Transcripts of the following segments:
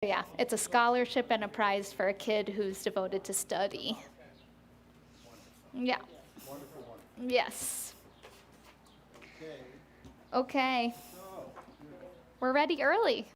Yeah, it's a scholarship and a prize for a kid who's devoted to study. Yeah. Wonderful, wonderful. Yes. Okay, Okay. so, We're ready early.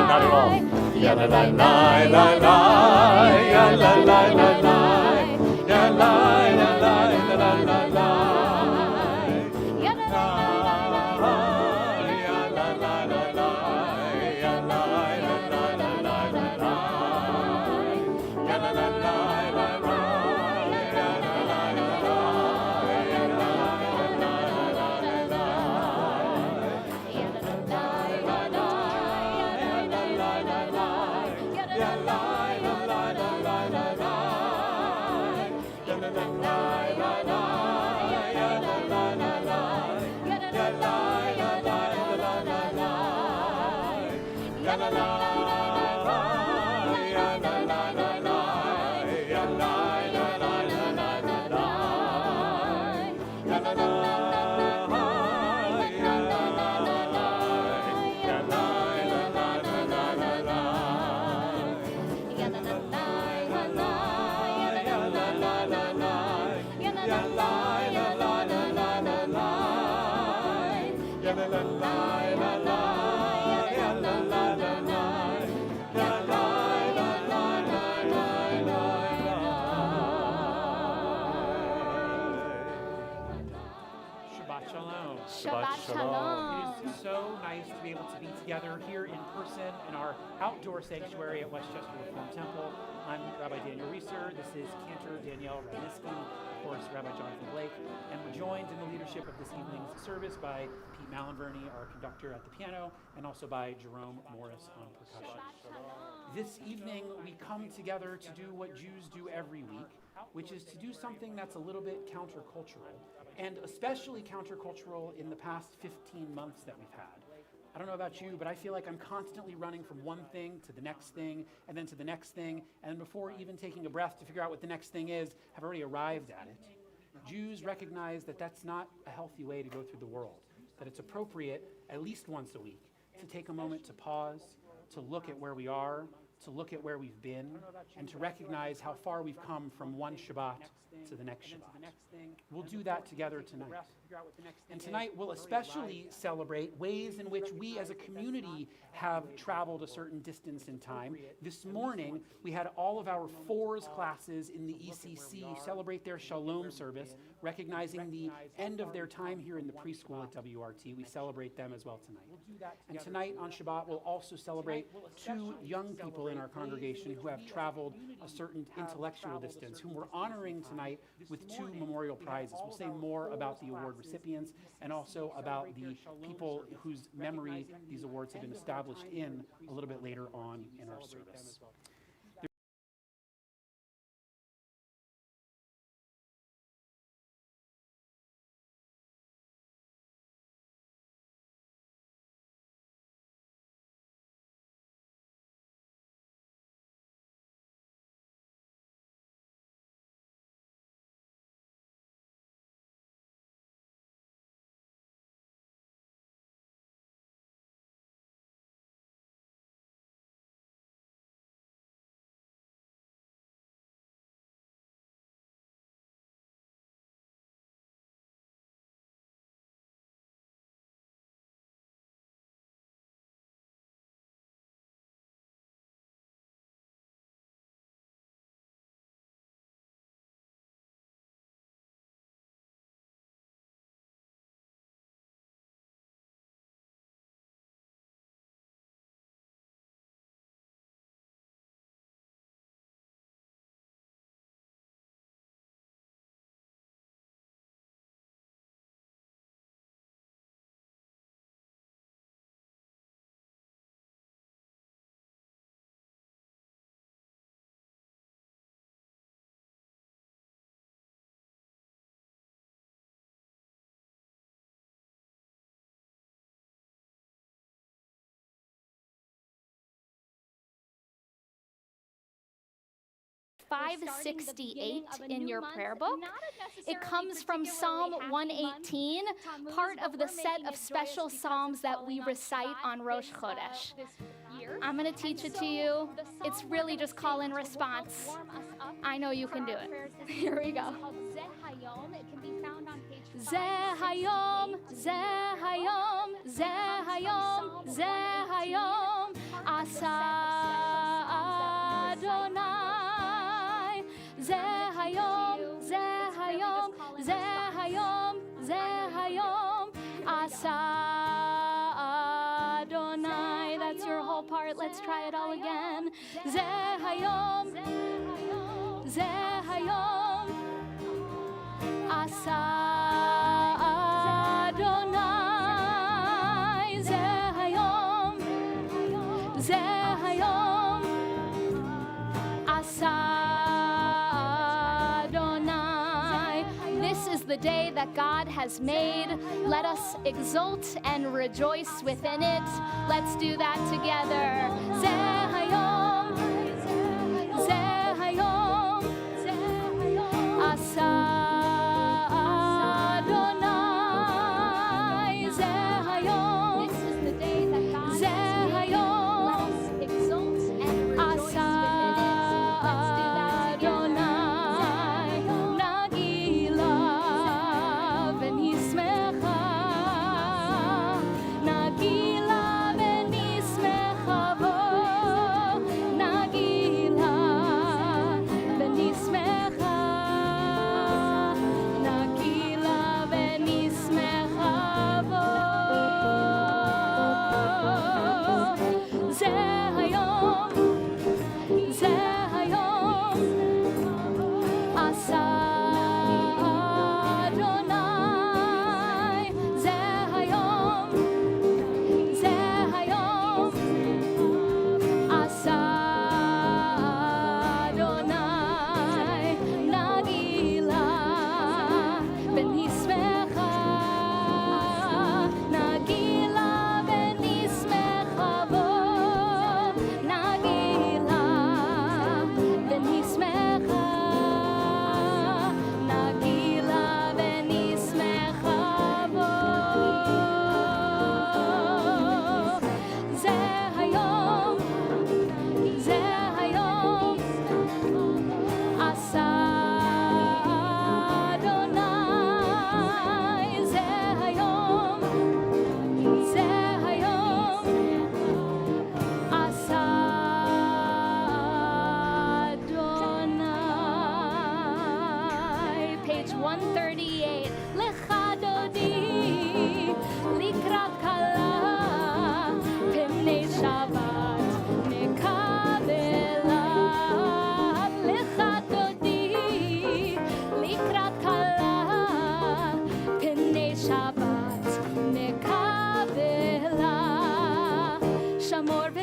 Not at all. Ya la la la la la, ya la la la la, ya la la la la la la la. Ya la la la la, ya la la la la, ya la la la la la la. Ya la la la la la, ya la la la la, ya la la la la la. Shabbat Shalom. Shabbat Shalom. It is so nice to be able to be together here in person in our outdoor sanctuary at Westchester Reformed Temple. I'm Rabbi Daniel Reeser. This is Cantor Danielle Radnisky, of course, Rabbi Jonathan Blake, and we're joined in the leadership of this evening's service by Pete Malinverney, our conductor at the piano, and also by Jerome Morris on percussion. This evening, we come together to do what Jews do every week, which is to do something that's a little bit countercultural, and especially countercultural in the past 15 months that we've had. I don't know about you, but I feel like I'm constantly running from one thing to the next thing, and then to the next thing, and before even taking a breath to figure out what the next thing is, have already arrived at it. Jews recognize that that's not a healthy way to go through the world, that it's appropriate at least once a week to take a moment to pause, to look at where we are, to look at where we've been, and to recognize how far we've come from one Shabbat to the next Shabbat. We'll do that together tonight. And tonight we'll especially celebrate ways in which we as a community have traveled a certain distance in time. This morning, we had all of our fours classes in the ECC celebrate their Shalom service, recognizing the end of their time here in the preschool at WRT. We celebrate them as well tonight. And tonight on Shabbat, we'll also celebrate two young people in our congregation who have traveled a certain intellectual distance, whom we're honoring tonight with two memorial prizes. We'll say more about the award recipients and also about the people whose memory these awards have been established in a little bit later on in our service. .568 in your prayer book. It comes from Psalm 118, part of the set of special psalms that we recite on Rosh Chodesh. I'm going to teach it to you. It's really just call and response. I know you can do it. Here we go. Zeh hayom, zeh hayom, zeh hayom, zeh hayom, asa Adonai. Zeh hayom, zeh hayom, zeh hayom, zeh hayom, asa Adonai. That's your whole part. Let's try it all again. Zeh hayom, zeh hayom, asa Adonai. Zeh hayom, zeh hayom, asa Adonai. This is the day that God has made. Let us exult and rejoice within it. Let's do that together. Zeh hayom, zeh hayom, asa Adonai. Zeh hayom, this is the day that God has made. Let us exult and rejoice within it. Let's do that together. Nagila v'nismecha, nagila v'nismecha bo, nagila v'nismecha.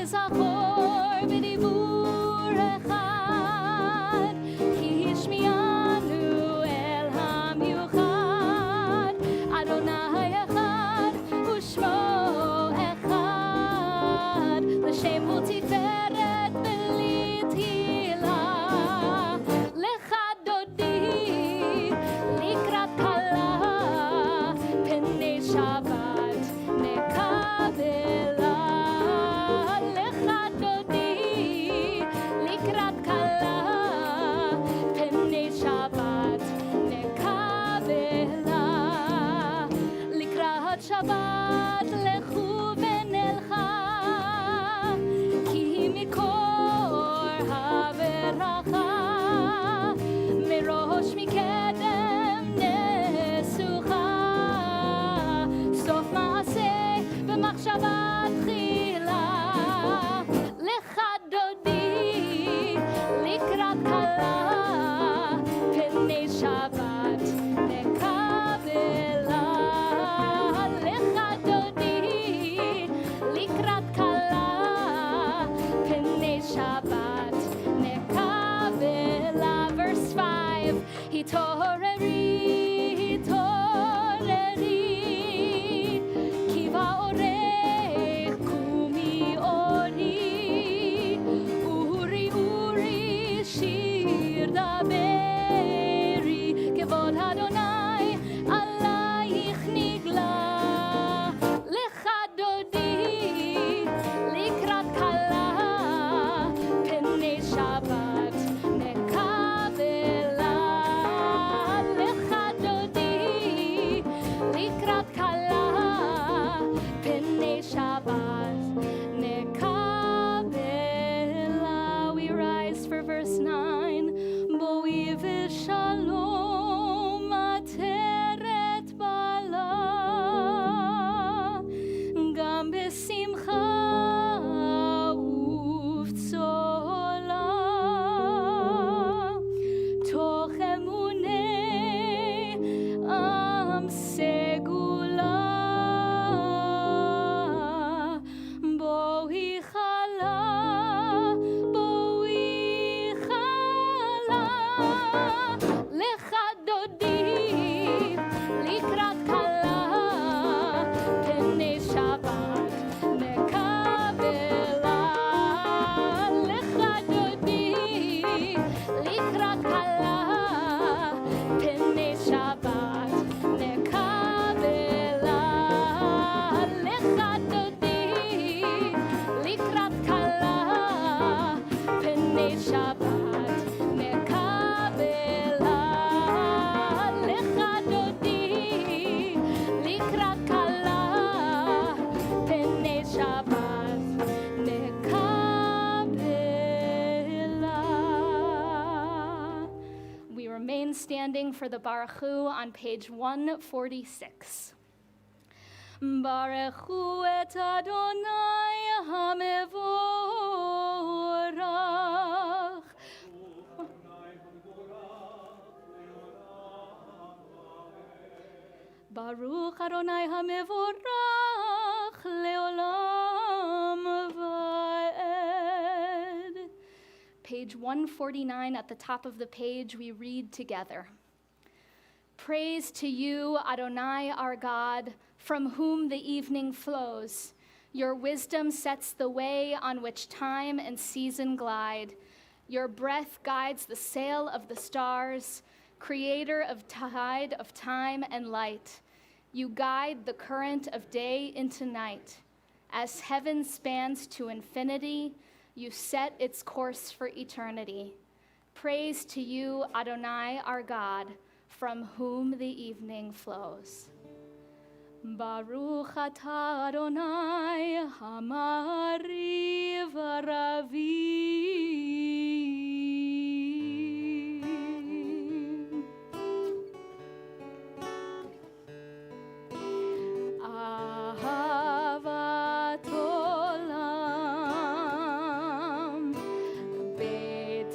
נזכור בדיבור אחד, כי השמיענו אל המיוחד, אדוני אחד ושמו אחד, לשם הוא תפארת בלי תהילה. לך דודי לקראת כלה, פני שבת נקבלה. לך דודי לקראת כלה, פני שבת נקבלה. לקראת שבת לכו ונלכה, כי מקור הברכה, מראש מקדם נסוכה. סוף מעשה במחשבה תחילה. לך דודי לקראת כלה, פני שבת נקבלה. לך דודי לקראת כלה, פני שבת נקבלה. Verse 5, התעוררי, התעוררי, כי באורך קומי אורי, אורי, אורי, שיר דברי, כבוד אדוני עלייך נגלה. לך דודי לקראת כלה, פני שבת נקבלה. לך דודי לקראת כלה, פני שבת נקבלה. We rise for verse 9. בואי ושלום עטרת בעלה, גם בשמחה ובצולה, תוך אמוני עם סגולה. בואי חלה, בואי חלה. לך דודי לקראת כלה, פני שבת נקבלה. לך דודי לקראת כלה, פני שבת נקבלה. לך דודי לקראת כלה, פני שבת נקבלה. לך דודי לקראת כלה, פני שבת נקבלה. We remain standing for the Baruch Hu on page 146. ברכו את אדוני המבורך. ברוך אדוני המבורך לעולם ועד. Page 149 at the top of the page, we read together. Praise to you, Adonai, our God, from whom the evening flows. Your wisdom sets the way on which time and season glide. Your breath guides the sail of the stars, creator of tide of time and light. You guide the current of day into night. As heaven spans to infinity, you set its course for eternity. Praise to you, Adonai, our God, from whom the evening flows. Baruch atah Adonai hamari v'ravi. Ahavat olam beit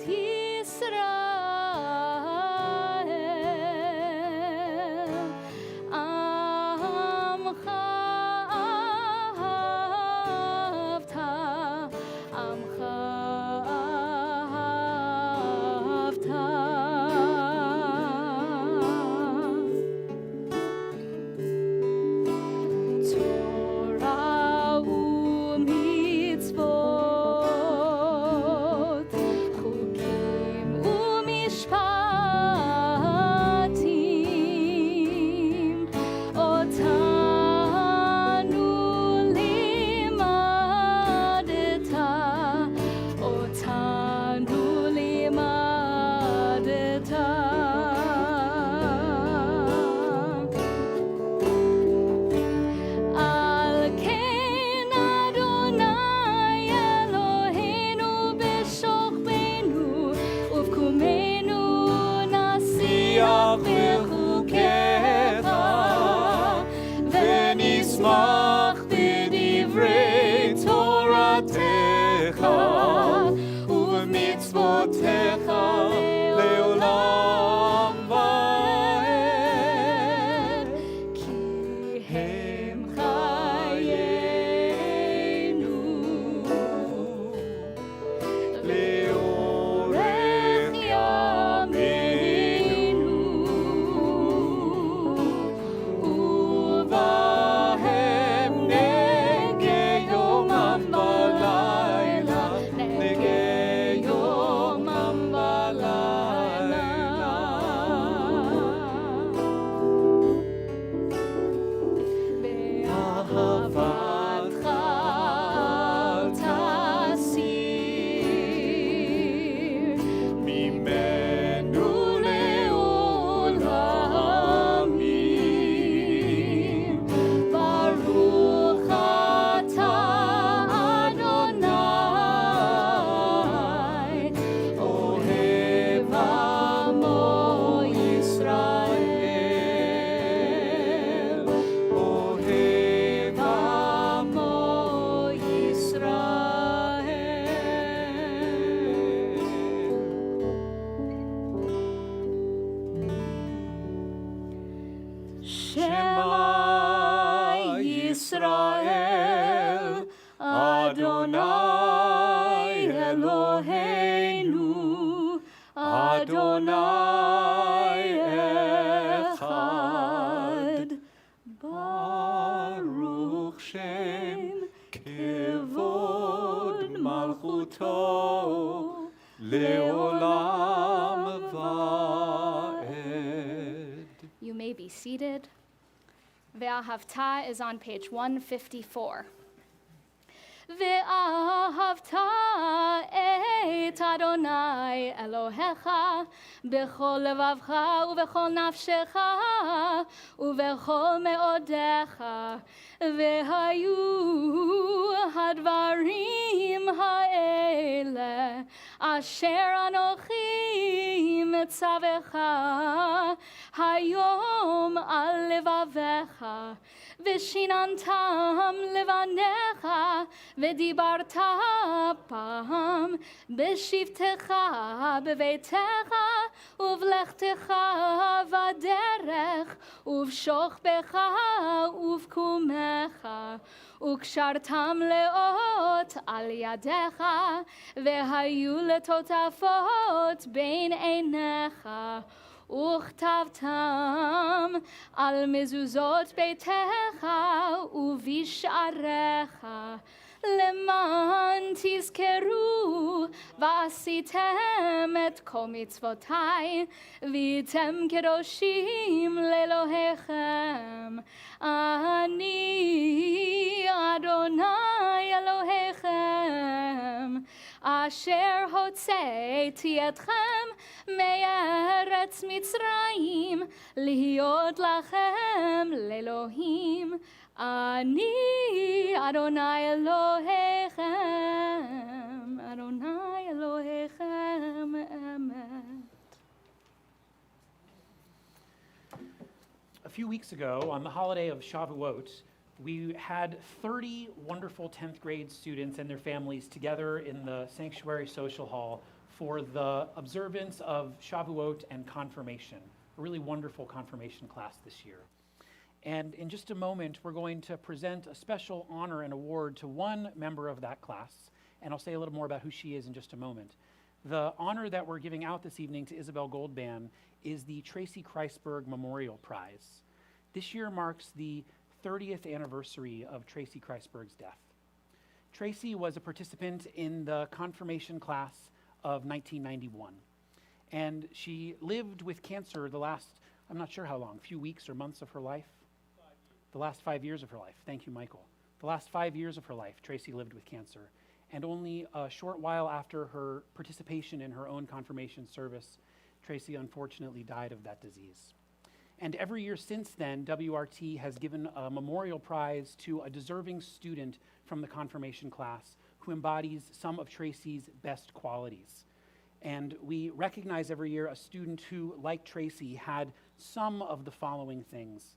Yisrael amcha ahavta בדברי תורתך ובמצוותיך לעולם ועד. כי הם חיינו לאורך ימינו, ובהם נגה יומם בלילה, נגה יומם בלילה. באהבתך אל תסיר ממנו לעולמים. ברוך אתה אדוני, אוהב עמו ישראל, אוהב עמו ישראל. שמע ישראל, אדוני אלוהינו, אדוני אחד. ברוך שם כבוד מלכותו לעולם ועד. You may be seated. Ve'ahavta is on page 154. Ve'ahavta et Adonai Elohecha b'chol levavcha u'b'chol nafshecha u'b'chol me'odecha. Ve'hayu hadvarim ha'ele asher anochi mitzavecha hayom al levavecha ושיננתם לבניך ודיברת פעם בשבתך בביתך ובלכתך בדרך ובשוכבך ובקומך וקשרתם לאות על ידיך והיו לטוטפות בין עיניך וכתבתם על מזוזות ביתך ובשעריך למען תזכרו ועשיתם את כל מצוותיי והייתם קדושים לאלוהיכם. אני אדוני אלוהיכם אשר הוצאתי אתכם מארץ מצרים להיות לכם לאלוהים. אני אדוני אלוהיכם, אדוני אלוהיכם אמת. A few weeks ago, on the holiday of Shavuot, we had 30 wonderful 10th grade students and their families together in the sanctuary social hall for the observance of Shavuot and confirmation, a really wonderful confirmation class this year. And in just a moment, we're going to present a special honor and award to one member of that class, and I'll say a little more about who she is in just a moment. The honor that we're giving out this evening to Isabel Goldban is the Tracy Kreisberg Memorial Prize. This year marks the 30th anniversary of Tracy Kreisberg's death. Tracy was a participant in the confirmation class of 1991, and she lived with cancer the last, I'm not sure how long, few weeks or months of her life? The last 5 years of her life. Thank you, Michael. The last 5 years of her life, Tracy lived with cancer. And only a short while after her participation in her own confirmation service, Tracy unfortunately died of that disease. And every year since then, WRT has given a memorial prize to a deserving student from the confirmation class who embodies some of Tracy's best qualities. And we recognize every year a student who, like Tracy, had some of the following things: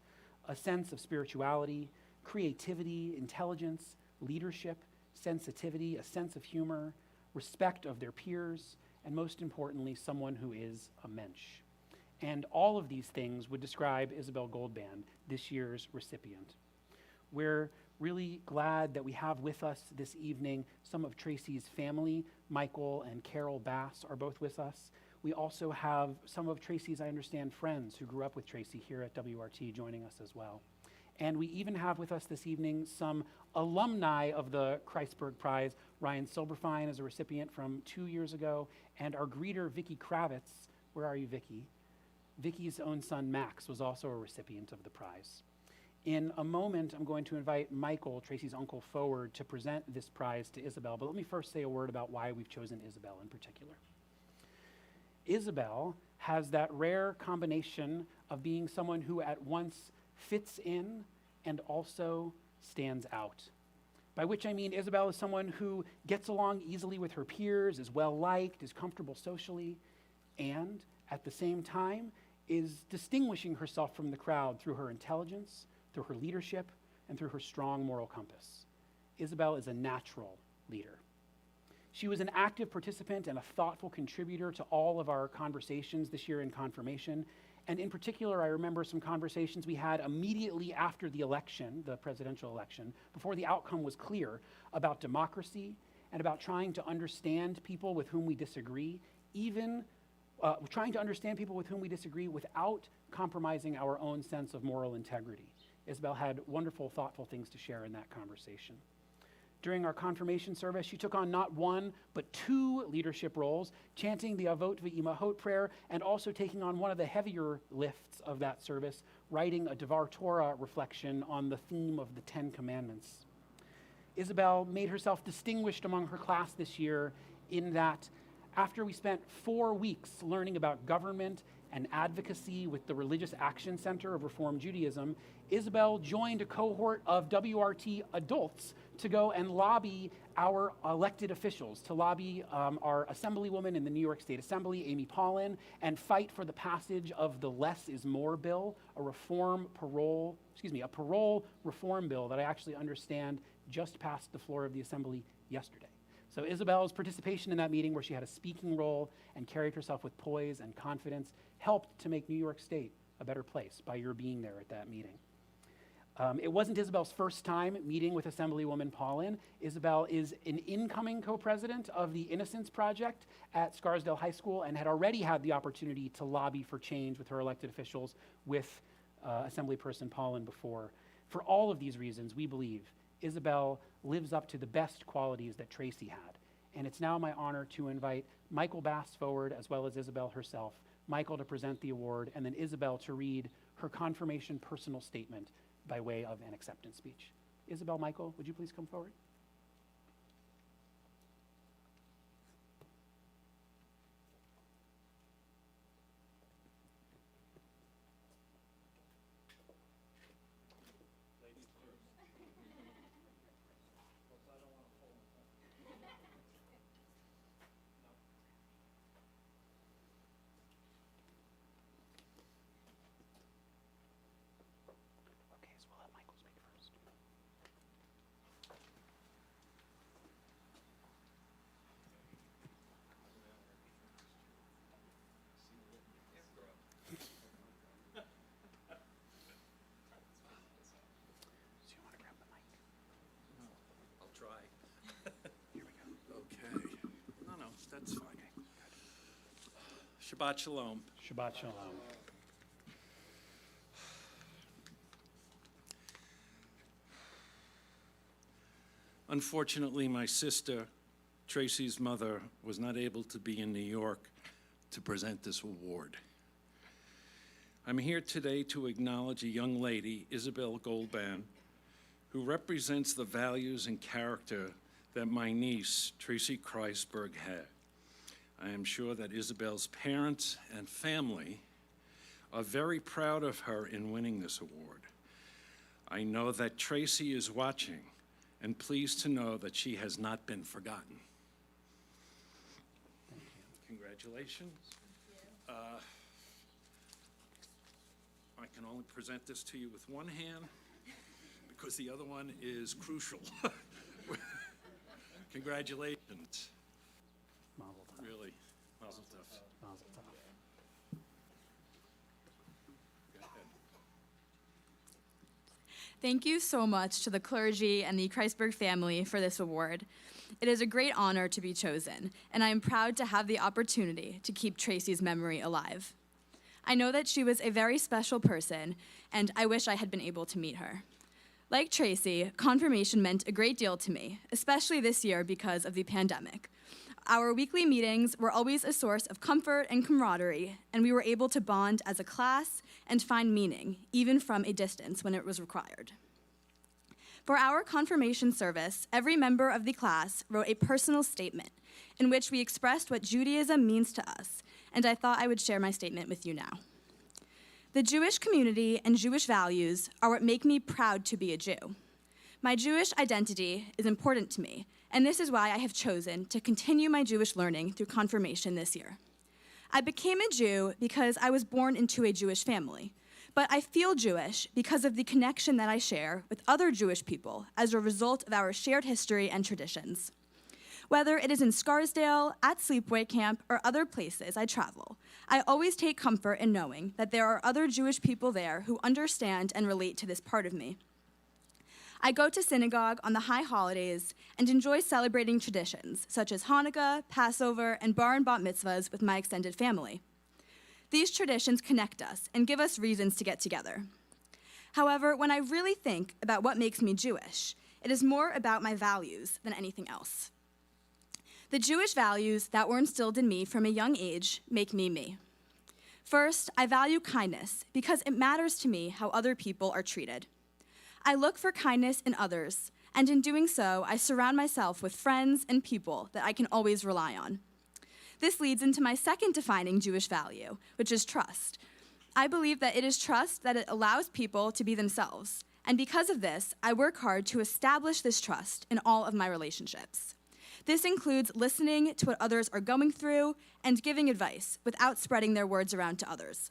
a sense of spirituality, creativity, intelligence, leadership, sensitivity, a sense of humor, respect of their peers, and most importantly, someone who is a mensch. And all of these things would describe Isabel Goldband, this year's recipient. We're really glad that we have with us this evening some of Tracy's family. Michael and Carol Bass are both with us. We also have some of Tracy's, I understand, friends who grew up with Tracy here at WRT joining us as well. And we even have with us this evening some alumni of the Kreisberg Prize. Ryan Silberfein is a recipient from 2 years ago, and our greeter, Vicki Kravitz. Where are you, Vicki? Vicki's own son, Max, was also a recipient of the prize. In a moment, I'm going to invite Michael, Tracy's uncle, forward to present this prize to Isabel, but let me first say a word about why we've chosen Isabel in particular. Isabel has that rare combination of being someone who at once fits in and also stands out. By which I mean Isabel is someone who gets along easily with her peers, is well-liked, is comfortable socially, and at the same time is distinguishing herself from the crowd through her intelligence, through her leadership, and through her strong moral compass. Isabel is a natural leader. She was an active participant and a thoughtful contributor to all of our conversations this year in confirmation. And in particular, I remember some conversations we had immediately after the election, the presidential election, before the outcome was clear, about democracy and about trying to understand people with whom we disagree, even trying to understand people with whom we disagree without compromising our own sense of moral integrity. Isabel had wonderful, thoughtful things to share in that conversation. During our confirmation service, she took on not one, but 2 leadership roles, chanting the Avot V'Imahot prayer, and also taking on one of the heavier lifts of that service, writing a Devar Torah reflection on the theme of the 10 Commandments. Isabel made herself distinguished among her class this year in that after we spent 4 weeks learning about government and advocacy with the Religious Action Center of Reform Judaism, Isabel joined a cohort of WRT adults to go and lobby our elected officials, to lobby our Assemblywoman in the New York State Assembly, Amy Paulin, and fight for the passage of the Less is More bill, a parole reform bill that I actually understand just passed the floor of the Assembly yesterday. So Isabel's participation in that meeting, where she had a speaking role and carried herself with poise and confidence, helped to make New York State a better place by your being there at that meeting. It wasn't Isabel's first time meeting with Assemblywoman Paulin. Isabel is an incoming co-president of the Innocence Project at Scarsdale High School and had already had the opportunity to lobby for change with her elected officials with Assemblyperson Paulin before. For all of these reasons, we believe Isabel lives up to the best qualities that Tracy had. And it's now my honor to invite Michael Bass forward, as well as Isabel herself. Michael to present the award, and then Isabel to read her confirmation personal statement by way of an acceptance speech. Isabel, Michael, would you please come forward? That's fine. Shabbat Shalom. Shabbat Shalom. Unfortunately, my sister, Tracy's mother, was not able to be in New York to present this award. I'm here today to acknowledge a young lady, Isabel Goldband, who represents the values and character that my niece, Tracy Kreisberg, had. I am sure that Isabel's parents and family are very proud of her in winning this award. I know that Tracy is watching and pleased to know that she has not been forgotten. Thank you. Congratulations. Thank you. I can only present this to you with one hand because the other one is crucial. Congratulations. Mazel tov. Really, mazel tov. Mazel tov. Go ahead. Thank you so much to the clergy and the Kreisberg family for this award. It is a great honor to be chosen, and I am proud to have the opportunity to keep Tracy's memory alive. I know that she was a very special person, and I wish I had been able to meet her. Like Tracy, confirmation meant a great deal to me, especially this year because of the pandemic. Our weekly meetings were always a source of comfort and camaraderie, and we were able to bond as a class and find meaning, even from a distance when it was required. For our confirmation service, every member of the class wrote a personal statement in which we expressed what Judaism means to us, and I thought I would share my statement with you now. The Jewish community and Jewish values are what make me proud to be a Jew. My Jewish identity is important to me, and this is why I have chosen to continue my Jewish learning through confirmation this year. I became a Jew because I was born into a Jewish family, but I feel Jewish because of the connection that I share with other Jewish people as a result of our shared history and traditions. Whether it is in Scarsdale, at sleepaway camp, or other places I travel, I always take comfort in knowing that there are other Jewish people there who understand and relate to this part of me. I go to synagogue on the high holidays and enjoy celebrating traditions such as Hanukkah, Passover, and bar and bat mitzvahs with my extended family. These traditions connect us and give us reasons to get together. However, when I really think about what makes me Jewish, it is more about my values than anything else. The Jewish values that were instilled in me from a young age make me me. First, I value kindness because it matters to me how other people are treated. I look for kindness in others, and in doing so, I surround myself with friends and people that I can always rely on. This leads into my second defining Jewish value, which is trust. I believe that it is trust that it allows people to be themselves, and because of this, I work hard to establish this trust in all of my relationships. This includes listening to what others are going through and giving advice without spreading their words around to others.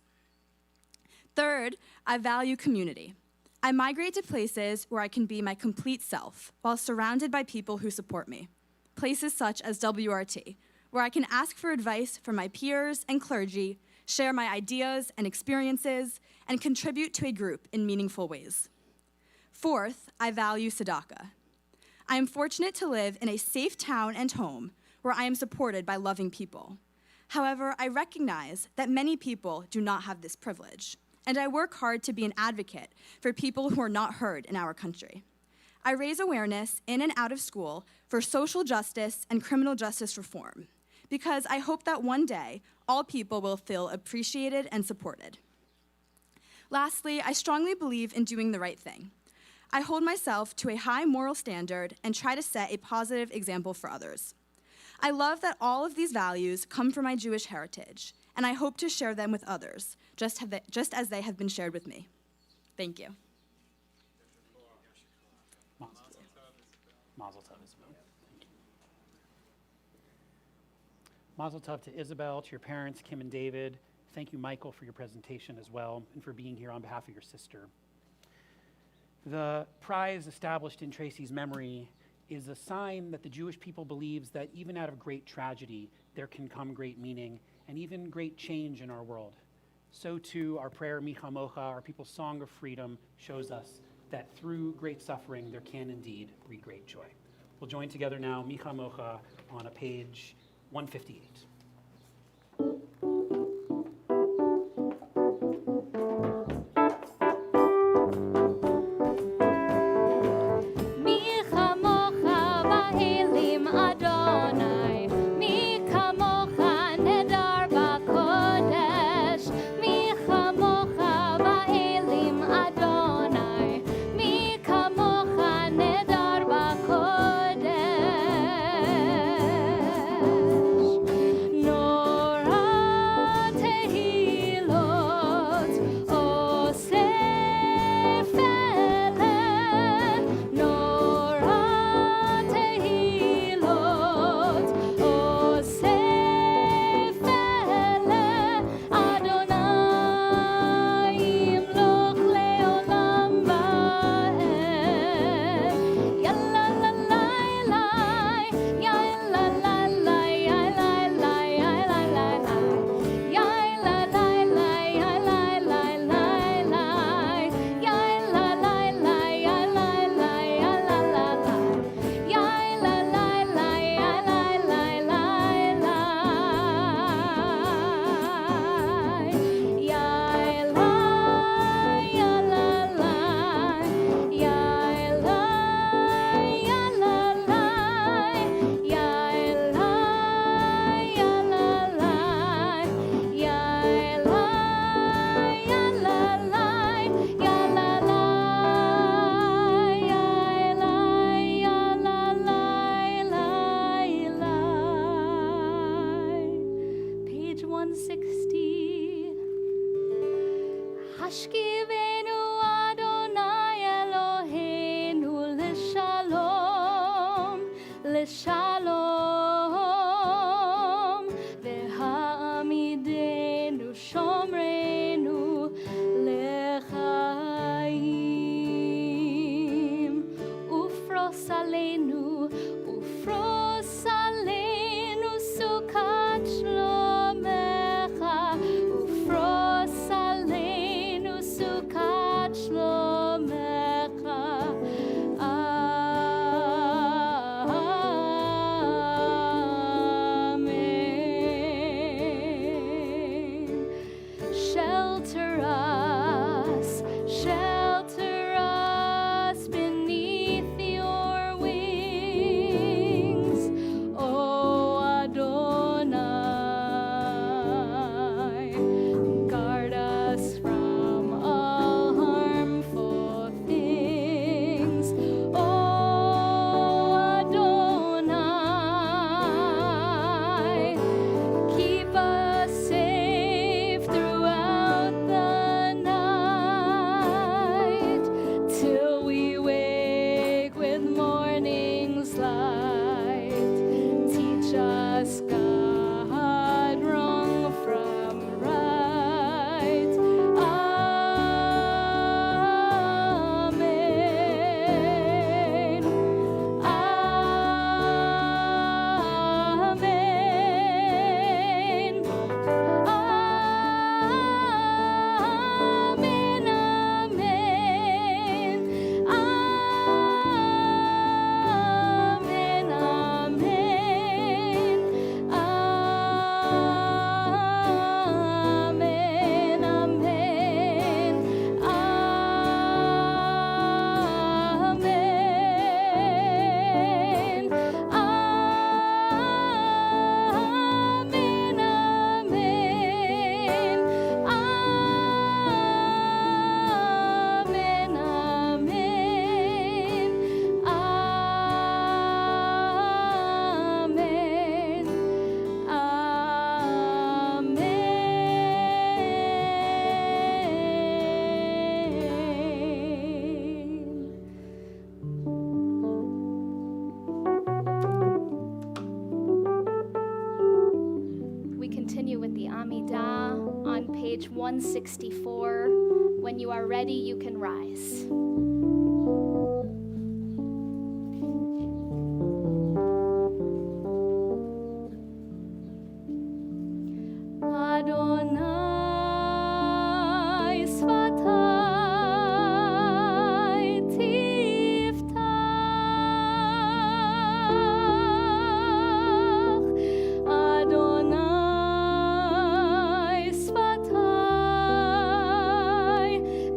Third, I value community. I migrate to places where I can be my complete self while surrounded by people who support me. Places such as WRT, where I can ask for advice from my peers and clergy, share my ideas and experiences, and contribute to a group in meaningful ways. Fourth, I value tzedakah. I am fortunate to live in a safe town and home where I am supported by loving people. However, I recognize that many people do not have this privilege, and I work hard to be an advocate for people who are not heard in our country. I raise awareness in and out of school for social justice and criminal justice reform, because I hope that one day all people will feel appreciated and supported. Lastly, I strongly believe in doing the right thing. I hold myself to a high moral standard and try to set a positive example for others. I love that all of these values come from my Jewish heritage, and I hope to share them with others, just as they have been shared with me. Thank you. Mazel tov, Isabel. Thank you. Mazel tov to Isabel, to your parents, Kim and David. Thank you, Michael, for your presentation as well, and for being here on behalf of your sister. The prize established in Tracy's memory is a sign that the Jewish people believes that even out of great tragedy, there can come great meaning and even great change in our world. So too, our prayer, Mi Chamocha, our people's song of freedom, shows us that through great suffering, there can indeed be great joy. We'll join together now, Mi Chamocha, on a page 158. לשלום, והעמידנו שומרנו לחיים. ופרוס עלינו סוכת שלומך, ופרוס עלינו סוכת שלומך. Shelter us beneath your wings, O Adonai. Guard us from all harmful things, O Adonai. Keep us safe throughout the night, till we wake with morning's light. Teach us, God, wrong from right. Amen. Amen. Amen, amen. Amen, amen. Amen, amen. We continue with the Amidah on page 164. When you are ready, you can rise. Adonai Sfatai Tiftach. Adonai Sfatai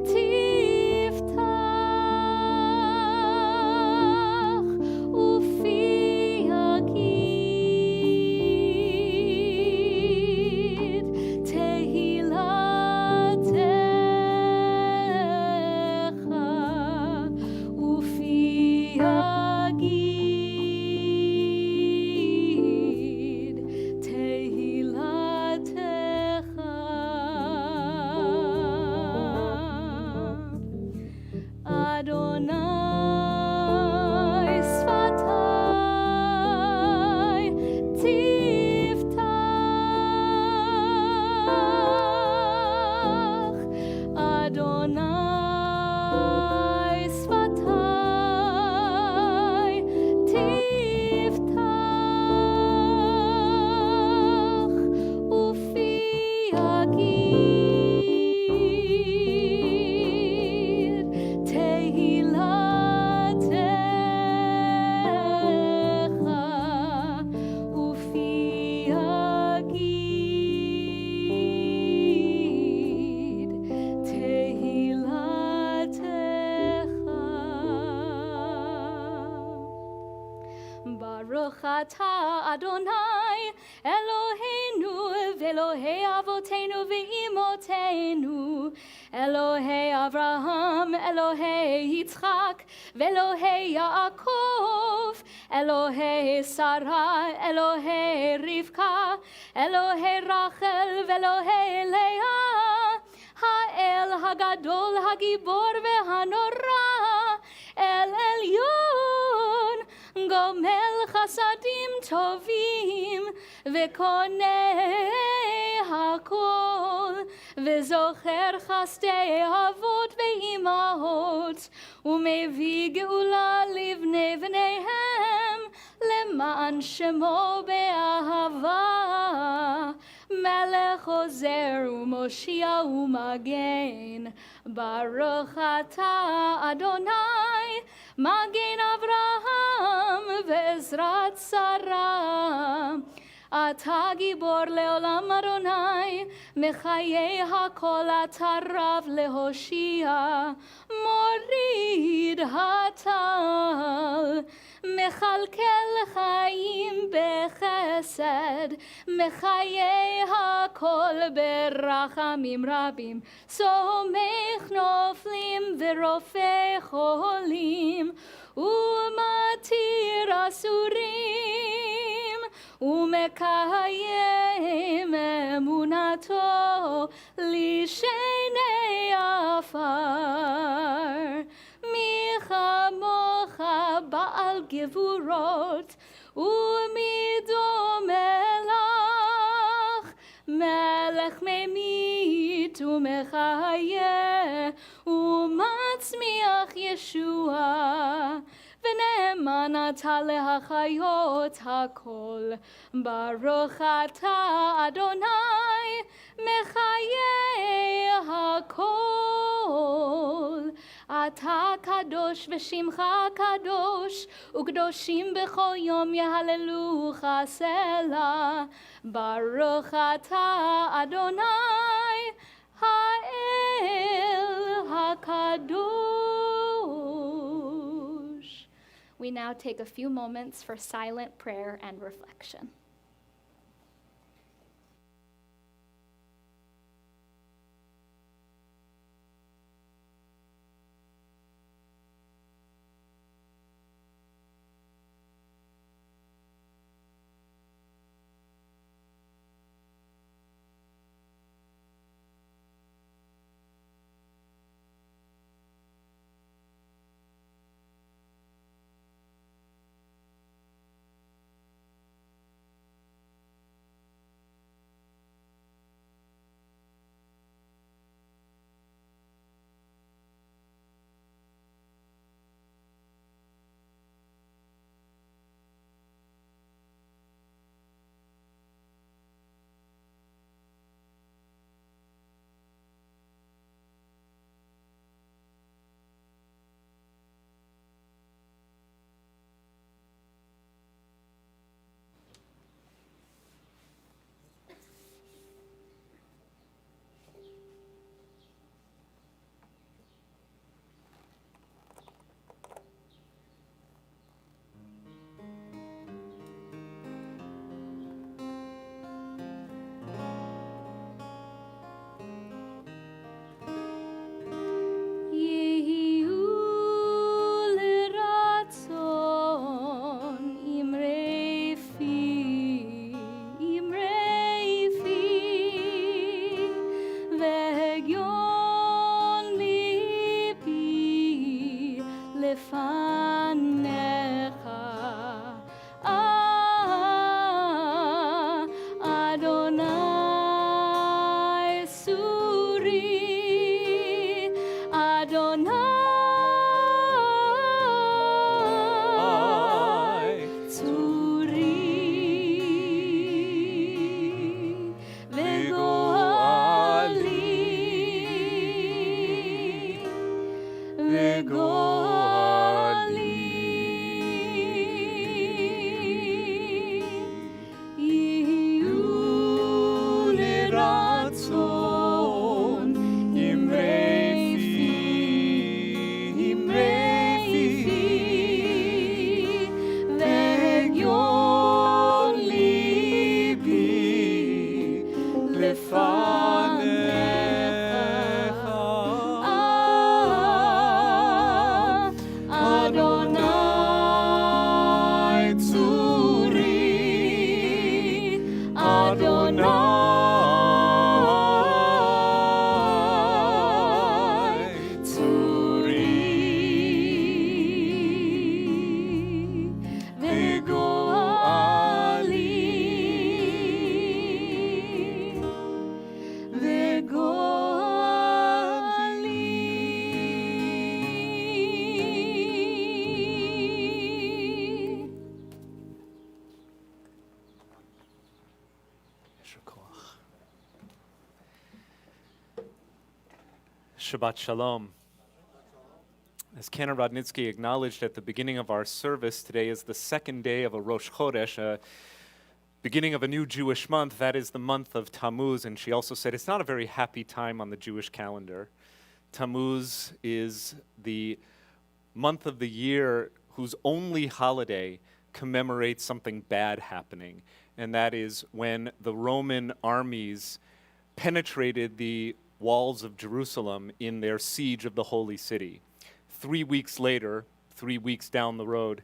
Tiftach. Ufi Agid Tehilatecha. Ufi Agid Tehilatecha. Adonai Sfatai Tiftach. Adonai Sfatai Tiftach. Ufi Agid Tehilatecha. Ufi Agid Tehilatecha. Baruch atah Adonai Eloheinu ve'Elohei avotenu ve'imotenu, Elohei Avraham, Elohei Yitzchak, ve'Elohei Yaakov, Elohei Sarah, Elohei Rivka, Elohei Rachel, ve'Elohei Leah, Ha'el Hagadol Hagibor ve'Hanora, El Elyon, Gomel חסדים טובים וקונה הכל וזוכר חסדי אבות ואימהות ומביא גאולה לבני בניהם למען שמו באהבה מלך עוזר ומושיע ומגן ברוך אתה אדוני מגן אברהם ועזרת שרה אתה גיבור לעולם אדוני מחיי הכל אתה רב להושיע מוריד הטל מכלכל חיים בחסד מחיי הכל ברחמים רבים סומך נופלים ורופא חולים ומתיר אסורים ומקיים אמונתו לשני עפר מי כמוך בעל גבורות ומי דומה לך מלך ממית ומחיה ומצמיח ישועה ונאמן אתה להחיות הכל ברוך אתה אדוני מחיי הכל אתה קדוש ושמך קדוש וקדושים בכל יום יהללוך סלה ברוך אתה אדוני האל הקדוש. We now take a few moments for silent prayer and reflection. Shabbat Shalom. As Cantor Rodnitsky acknowledged at the beginning of our service, today is the second day of a Rosh Chodesh, a beginning of a new Jewish month. That is the month of Tammuz, and she also said it's not a very happy time on the Jewish calendar. Tammuz is the month of the year whose only holiday commemorates something bad happening, and that is when the Roman armies penetrated the walls of Jerusalem in their siege of the holy city. 3 weeks later, 3 weeks down the road,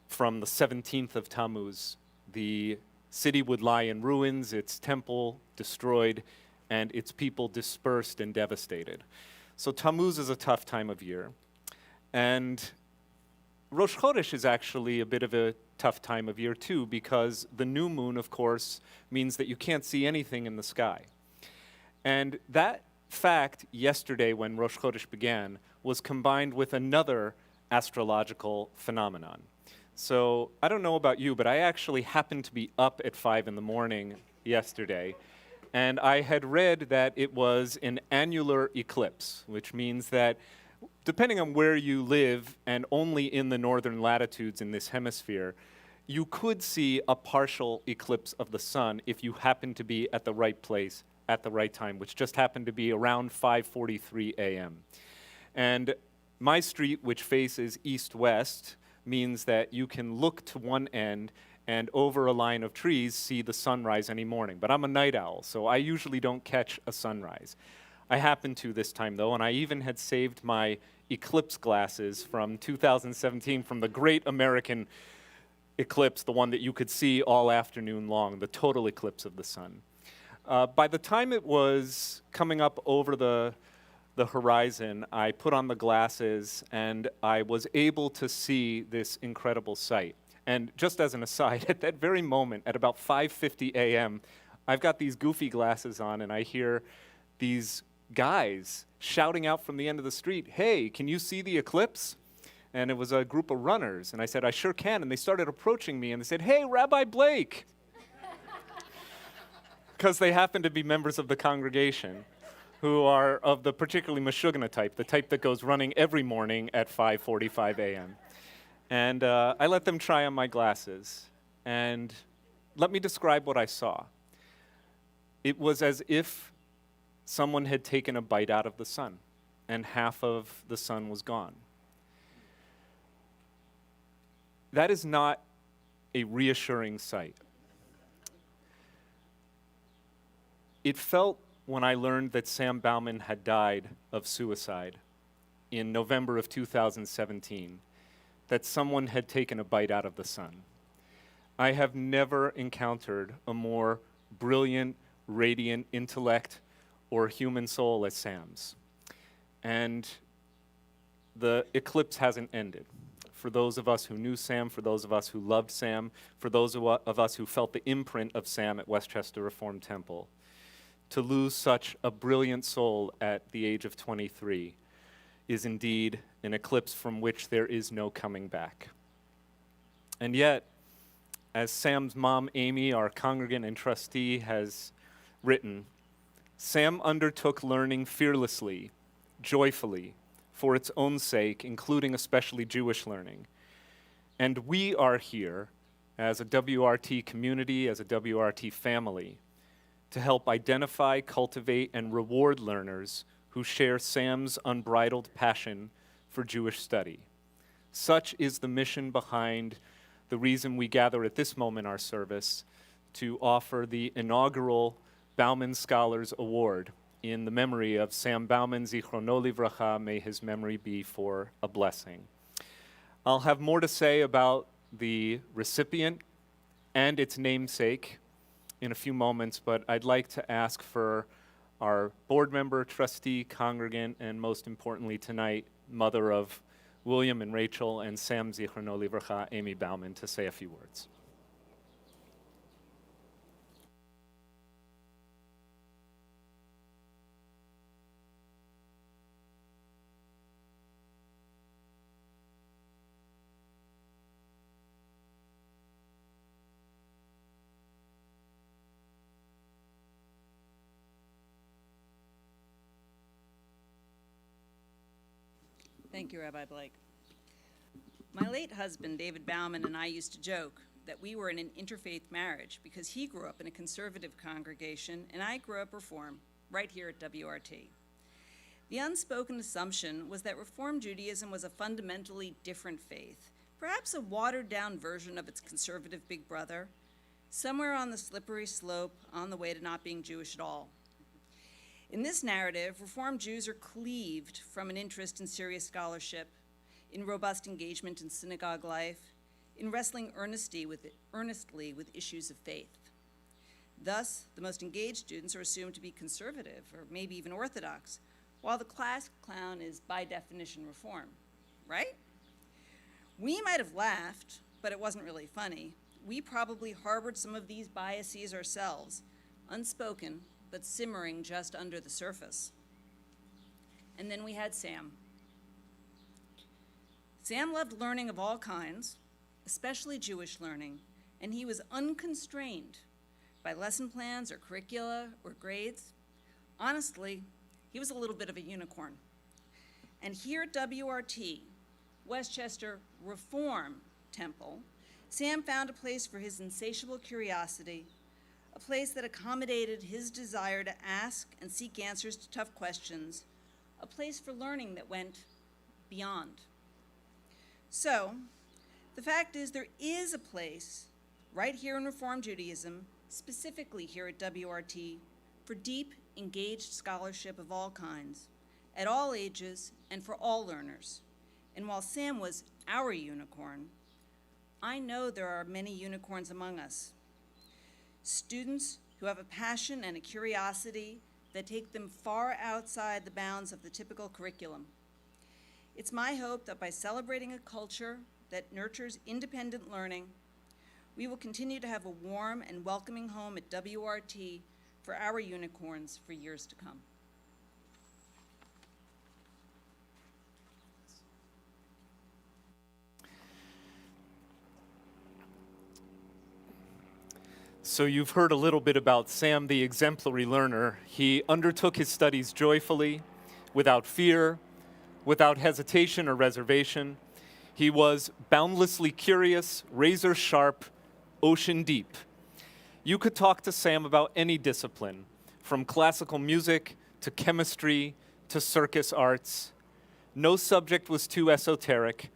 from the 17th of Tammuz, the city would lie in ruins, its temple destroyed, and its people dispersed and devastated. So Tammuz is a tough time of year. And Rosh Chodesh is actually a bit of a tough time of year too, because the new moon, of course, means that you can't see anything in the sky. And that fact yesterday when Rosh Chodesh began was combined with another astrological phenomenon. So I don't know about you, but I actually happened to be up at 5 in the morning yesterday, and I had read that it was an annular eclipse, which means that depending on where you live, and only in the northern latitudes in this hemisphere, you could see a partial eclipse of the sun if you happen to be at the right place at the right time, which just happened to be around 5:43 a.m. And my street, which faces east-west, means that you can look to one end and over a line of trees see the sunrise any morning. But I'm a night owl, so I usually don't catch a sunrise. I happened to this time, though, and I even had saved my eclipse glasses from 2017 from the great American eclipse, the one that you could see all afternoon long, the total eclipse of the sun. By the time it was coming up over the horizon, I put on the glasses and I was able to see this incredible sight. And just as an aside, at that very moment, at about 5:50 a.m., I've got these goofy glasses on and I hear these guys shouting out from the end of the street, "Hey, can you see the eclipse?" And it was a group of runners. And I said, "I sure can." And they started approaching me and they said, "Hey, Rabbi Blake." Because they happen to be members of the congregation who are of the particularly Meshuggah type, the type that goes running every morning at 5:45 a.m. And I let them try on my glasses. And let me describe what I saw. It was as if someone had taken a bite out of the sun, and half of the sun was gone. That is not a reassuring sight. It felt, when I learned that Sam Bauman had died of suicide in November of 2017, that someone had taken a bite out of the sun. I have never encountered a more brilliant, radiant intellect or human soul as Sam's. And the eclipse hasn't ended. For those of us who knew Sam, for those of us who loved Sam, for those of us who felt the imprint of Sam at Westchester Reformed Temple, to lose such a brilliant soul at the age of 23 is indeed an eclipse from which there is no coming back. And yet, as Sam's mom, Amy, our congregant and trustee, has written, Sam undertook learning fearlessly, joyfully, for its own sake, including especially Jewish learning. And we are here as a WRT community, as a WRT family, to help identify, cultivate, and reward learners who share Sam's unbridled passion for Jewish study. Such is the mission behind the reason we gather at this moment in our service to offer the inaugural Bauman Scholars Award in the memory of Sam Bauman, Zichrono Livracha. May his memory be for a blessing. I'll have more to say about the recipient and its namesake in a few moments, but I'd like to ask for our board member, trustee, congregant, and most importantly tonight, mother of William and Rachel and Sam Zichrono Livracha, Amy Bauman, to say a few words. Thank you, Rabbi Blake. My late husband, David Bauman, and I used to joke that we were in an interfaith marriage because he grew up in a conservative congregation and I grew up Reform, right here at WRT. The unspoken assumption was that Reform Judaism was a fundamentally different faith, perhaps a watered-down version of its conservative big brother, somewhere on the slippery slope on the way to not being Jewish at all. In this narrative, Reform Jews are cleaved from an interest in serious scholarship, in robust engagement in synagogue life, in wrestling earnestly with issues of faith. Thus, the most engaged students are assumed to be conservative or maybe even orthodox, while the class clown is by definition Reform, right? We might have laughed, but it wasn't really funny. We probably harbored some of these biases ourselves, unspoken, but simmering just under the surface. And then we had Sam. Sam loved learning of all kinds, especially Jewish learning, and he was unconstrained by lesson plans or curricula or grades. Honestly, he was a little bit of a unicorn. And here at WRT, Westchester Reform Temple, Sam found a place for his insatiable curiosity, a place that accommodated his desire to ask and seek answers to tough questions, a place for learning that went beyond. So, the fact is there is a place right here in Reform Judaism, specifically here at WRT, for deep, engaged scholarship of all kinds, at all ages, and for all learners. And while Sam was our unicorn, I know there are many unicorns among us. Students who have a passion and a curiosity that take them far outside the bounds of the typical curriculum. It's my hope that by celebrating a culture that nurtures independent learning, we will continue to have a warm and welcoming home at WRT for our unicorns for years to come. So you've heard a little bit about Sam, the exemplary learner. He undertook his studies joyfully, without fear, without hesitation or reservation. He was boundlessly curious, razor sharp, ocean deep. You could talk to Sam about any discipline, from classical music to chemistry to circus arts. No subject was too esoteric.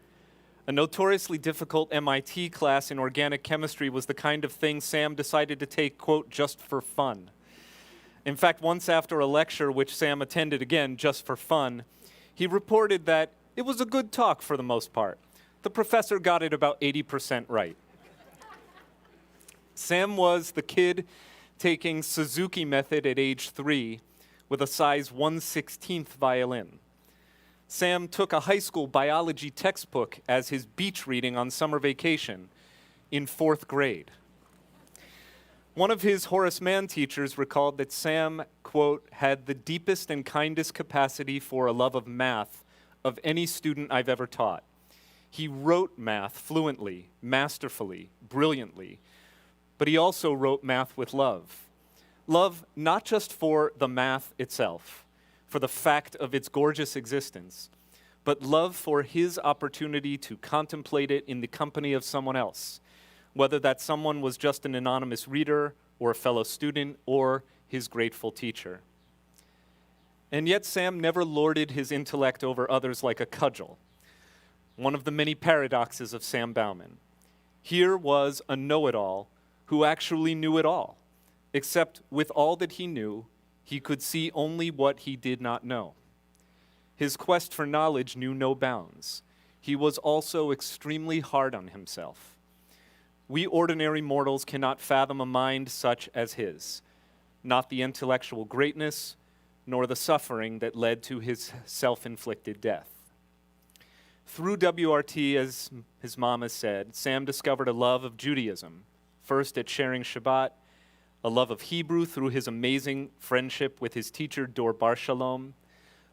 A notoriously difficult MIT class in organic chemistry was the kind of thing Sam decided to take, quote, just for fun. In fact, once after a lecture, which Sam attended again just for fun, he reported that it was a good talk for the most part. The professor got it about 80% right. Sam was the kid taking Suzuki method at age 3 with a size 1/16 violin. Sam took a high school biology textbook as his beach reading on summer vacation in 4th grade. One of his Horace Mann teachers recalled that Sam, quote, had the deepest and kindest capacity for a love of math of any student I've ever taught. He wrote math fluently, masterfully, brilliantly, but he also wrote math with love. Love not just for the math itself, for the fact of its gorgeous existence, but love for his opportunity to contemplate it in the company of someone else, whether that someone was just an anonymous reader or a fellow student or his grateful teacher. And yet Sam never lorded his intellect over others like a cudgel, one of the many paradoxes of Sam Bauman. Here was a know-it-all who actually knew it all, except with all that he knew, he could see only what he did not know. His quest for knowledge knew no bounds. He was also extremely hard on himself. We ordinary mortals cannot fathom a mind such as his, not the intellectual greatness, nor the suffering that led to his self-inflicted death. Through WRT, as his mom has said, Sam discovered a love of Judaism, first at sharing Shabbat, a love of Hebrew through his amazing friendship with his teacher, Dor Bar Shalom,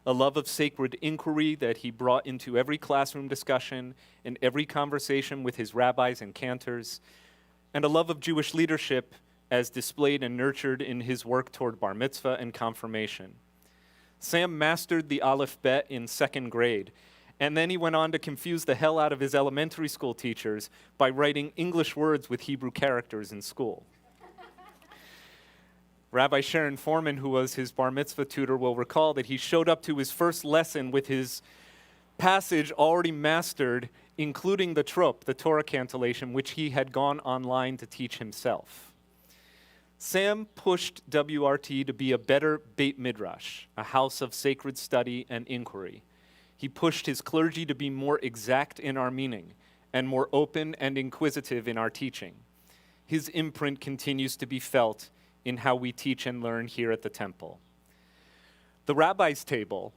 a love of sacred inquiry that he brought into every classroom discussion and every conversation with his rabbis and cantors, and a love of Jewish leadership as displayed and nurtured in his work toward bar mitzvah and confirmation. Sam mastered the Aleph Bet in 2nd grade, And then he went on to confuse the hell out of his elementary school teachers by writing English words with Hebrew characters in school. Rabbi Sharon Foreman, who was his bar mitzvah tutor, will recall that he showed up to his first lesson with his passage already mastered, including the trop, the Torah cantillation, which he had gone online to teach himself. Sam pushed WRT to be a better Beit Midrash, a house of sacred study and inquiry. He pushed his clergy to be more exact in our meaning and more open and inquisitive in our teaching. His imprint continues to be felt in how we teach and learn here at the temple. The Rabbi's Table,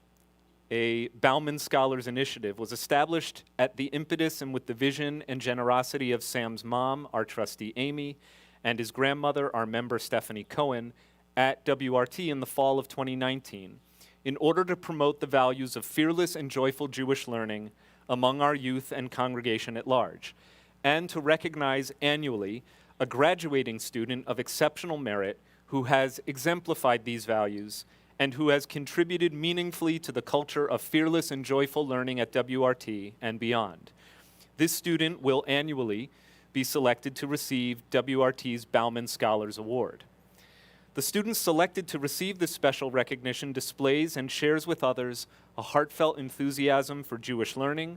a Bauman Scholars Initiative, was established at the impetus and with the vision and generosity of Sam's mom, our trustee Amy, and his grandmother, our member Stephanie Cohen, at WRT in the fall of 2019, in order to promote the values of fearless and joyful Jewish learning among our youth and congregation at large, and to recognize annually a graduating student of exceptional merit who has exemplified these values and who has contributed meaningfully to the culture of fearless and joyful learning at WRT and beyond. This student will annually be selected to receive WRT's Bauman Scholars Award. The student selected to receive this special recognition displays and shares with others a heartfelt enthusiasm for Jewish learning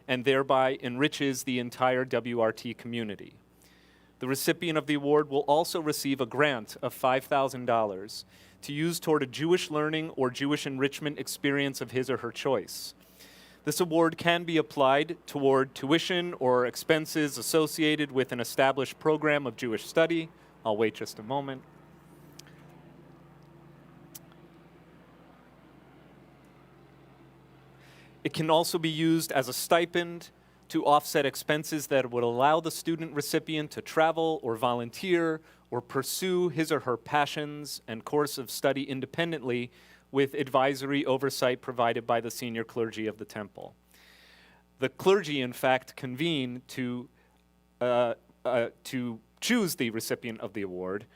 and thereby enriches the entire WRT community. The recipient of the award will also receive a grant of $5,000 to use toward a Jewish learning or Jewish enrichment experience of his or her choice. This award can be applied toward tuition or expenses associated with an established program of Jewish study. I'll wait just a moment. It can also be used as a stipend to offset expenses that would allow the student recipient to travel or volunteer or pursue his or her passions and course of study independently with advisory oversight provided by the senior clergy of the temple. The clergy, in fact, convene to choose the recipient of the award,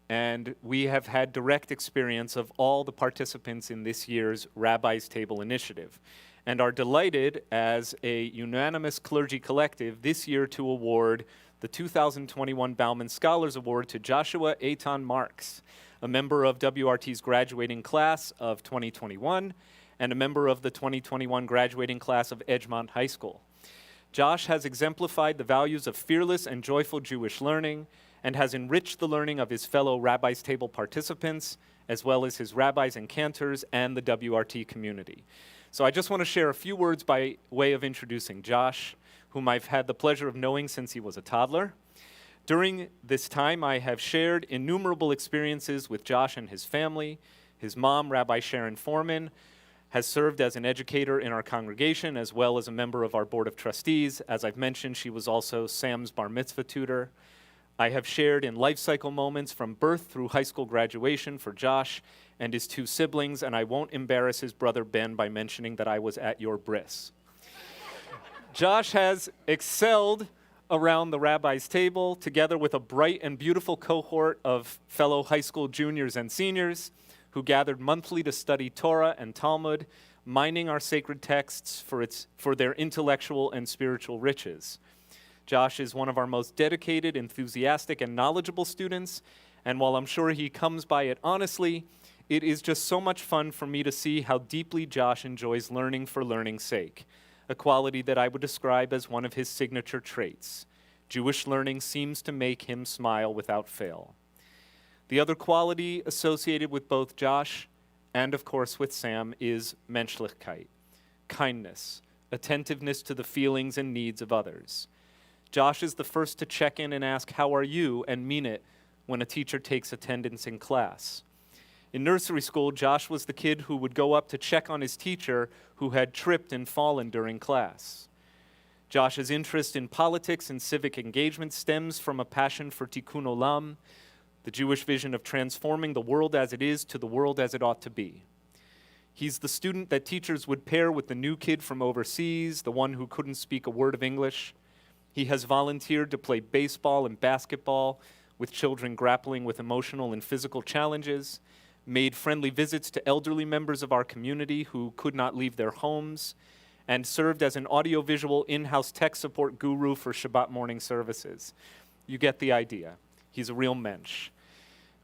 and we have had direct experience of all the participants in this year's Rabbi's Table initiative, and are delighted as a unanimous clergy collective this year to award the 2021 Bauman Scholars Award to Joshua Eitan Marks, a member of WRT's graduating class of 2021 and a member of the 2021 graduating class of Edgemont High School. Josh has exemplified the values of fearless and joyful Jewish learning and has enriched the learning of his fellow Rabbi's Table participants, as well as his rabbis and cantors and the WRT community. So I just want to share a few words by way of introducing Josh, whom I've had the pleasure of knowing since he was a toddler. During this time, I have shared innumerable experiences with Josh and his family. His mom, Rabbi Sharon Foreman, has served as an educator in our congregation as well as a member of our board of trustees. As I've mentioned, she was also Sam's bar mitzvah tutor. I have shared in life cycle moments from birth through high school graduation for Josh and his two siblings, and I won't embarrass his brother Ben by mentioning that I was at your bris. Josh has excelled around the Rabbi's Table, together with a bright and beautiful cohort of fellow high school juniors and seniors who gathered monthly to study Torah and Talmud, mining our sacred texts for their intellectual and spiritual riches. Josh is one of our most dedicated, enthusiastic, and knowledgeable students, and while I'm sure he comes by it honestly, it is just so much fun for me to see how deeply Josh enjoys learning for learning's sake, a quality that I would describe as one of his signature traits. Jewish learning seems to make him smile without fail. The other quality associated with both Josh and, of course, with Sam is menschlichkeit, kindness, attentiveness to the feelings and needs of others. Josh is the first to check in and ask, "How are you?" and mean it when a teacher takes attendance in class. In nursery school, Josh was the kid who would go up to check on his teacher who had tripped and fallen during class. Josh's interest in politics and civic engagement stems from a passion for tikkun olam, the Jewish vision of transforming the world as it is to the world as it ought to be. He's the student that teachers would pair with the new kid from overseas, the one who couldn't speak a word of English. He has volunteered to play baseball and basketball with children grappling with emotional and physical challenges, made friendly visits to elderly members of our community who could not leave their homes, and served as an audiovisual in-house tech support guru for Shabbat morning services. You get the idea. He's a real mensch.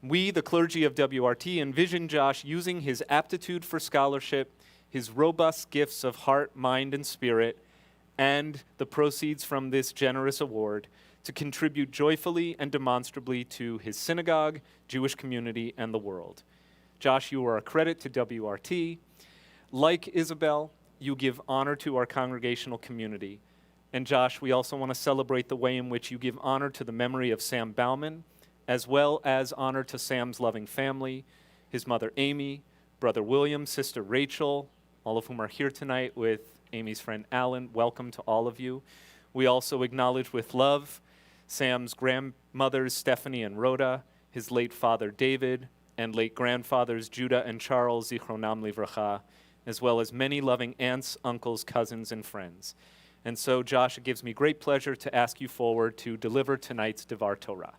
We, the clergy of WRT, envision Josh using his aptitude for scholarship, his robust gifts of heart, mind, and spirit, and the proceeds from this generous award to contribute joyfully and demonstrably to his synagogue, Jewish community, and the world. Josh, you are a credit to WRT. Like Isabel, you give honor to our congregational community. And Josh, we also want to celebrate the way in which you give honor to the memory of Sam Bauman, as well as honor to Sam's loving family, his mother Amy, brother William, sister Rachel, all of whom are here tonight with Amy's friend Alan. Welcome to all of you. We also acknowledge with love Sam's grandmothers Stephanie and Rhoda, his late father David, and late grandfathers Judah and Charles, Zichronam Livracha, as well as many loving aunts, uncles, cousins, and friends. And so, Josh, it gives me great pleasure to ask you forward to deliver tonight's Devar Torah.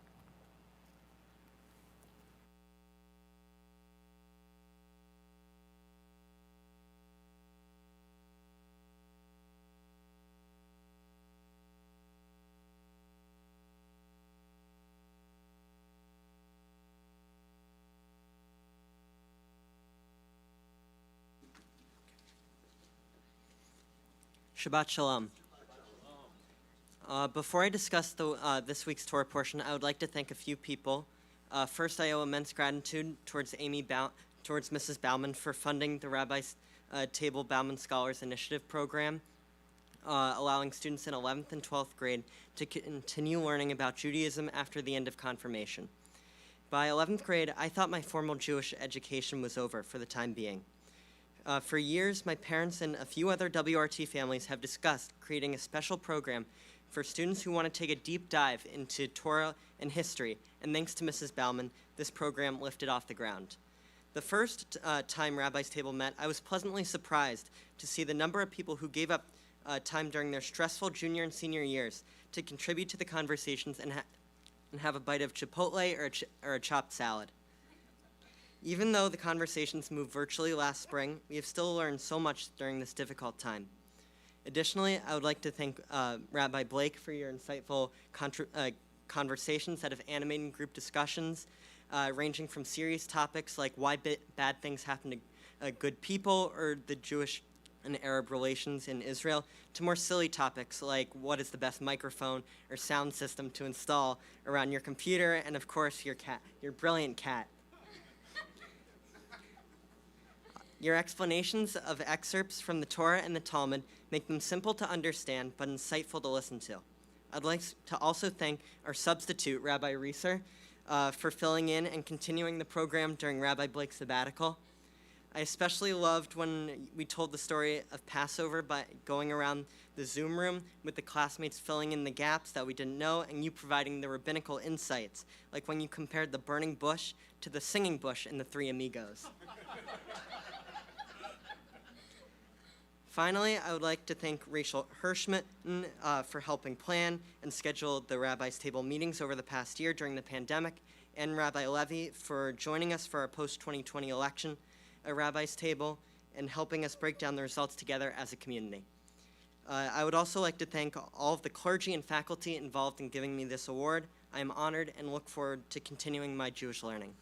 Shabbat Shalom. Before I discuss this week's Torah portion, I would like to thank a few people. First, I owe immense gratitude towards Mrs. Bauman for funding the Rabbi's Table Bauman Scholars Initiative program, allowing students in 11th and 12th grade to continue learning about Judaism after the end of confirmation. By 11th grade, I thought my formal Jewish education was over for the time being. For years, my parents and a few other WRT families have discussed creating a special program for students who want to take a deep dive into Torah and history, and thanks to Mrs. Bauman, this program lifted off the ground. The first time Rabbi's Table met, I was pleasantly surprised to see the number of people who gave up time during their stressful junior and senior years to contribute to the conversations and have a bite of Chipotle or a chopped salad. Even though the conversations moved virtually last spring, we have still learned so much during this difficult time. Additionally, I would like to thank Rabbi Blake for your insightful conversations that have animated group discussions, ranging from serious topics like why bad things happen to good people or the Jewish and Arab relations in Israel, to more silly topics like what is the best microphone or sound system to install around your computer, and of course your brilliant cat. Your explanations of excerpts from the Torah and the Talmud make them simple to understand but insightful to listen to. I'd like to also thank our substitute, Rabbi Reeser, for filling in and continuing the program during Rabbi Blake's sabbatical. I especially loved when we told the story of Passover by going around the Zoom room with the classmates filling in the gaps that we didn't know and you providing the rabbinical insights, like when you compared the burning bush to the singing bush in the Three Amigos. Finally, I would like to thank Rachel Hirschman for helping plan and schedule the Rabbi's Table meetings over the past year during the pandemic, and Rabbi Levy for joining us for our post-2020 election at Rabbi's Table and helping us break down the results together as a community. I would also like to thank all of the clergy and faculty involved in giving me this award. I am honored and look forward to continuing my Jewish learning.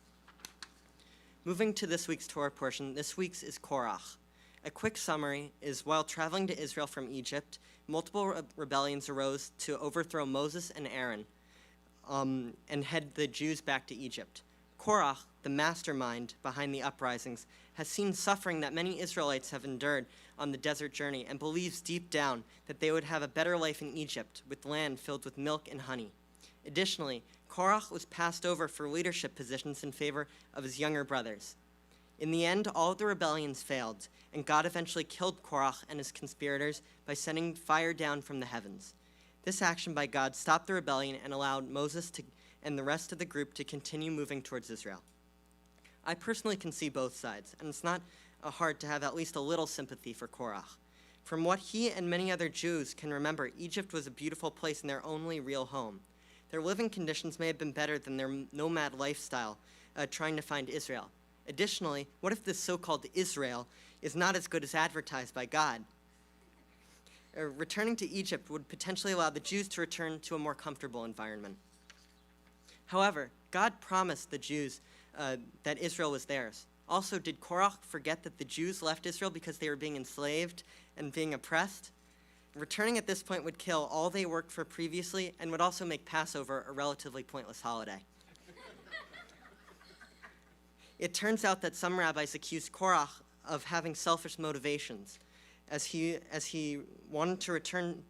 Moving to this week's Torah portion, this week's is Korach. A quick summary is while traveling to Israel from Egypt, multiple rebellions arose to overthrow Moses and Aaron and head the Jews back to Egypt. Korach, the mastermind behind the uprisings, has seen suffering that many Israelites have endured on the desert journey and believes deep down that they would have a better life in Egypt with land filled with milk and honey. Additionally, Korach was passed over for leadership positions in favor of his younger brothers. In the end, all of the rebellions failed, and God eventually killed Korach and his conspirators by sending fire down from the heavens. This action by God stopped the rebellion and allowed Moses and the rest of the group to continue moving towards Israel. I personally can see both sides, and it's not hard to have at least a little sympathy for Korach. From what he and many other Jews can remember, Egypt was a beautiful place and their only real home. Their living conditions may have been better than their nomad lifestyle trying to find Israel. Additionally, what if this so-called Israel is not as good as advertised by God? returning to Egypt would potentially allow the Jews to return to a more comfortable environment. However, God promised the Jews that Israel was theirs. Also, did Korach forget that the Jews left Israel because they were being enslaved and being oppressed? Returning at this point would kill all they worked for previously and would also make Passover a relatively pointless holiday. It turns out that some rabbis accused Korach of having selfish motivations, as he wanted to return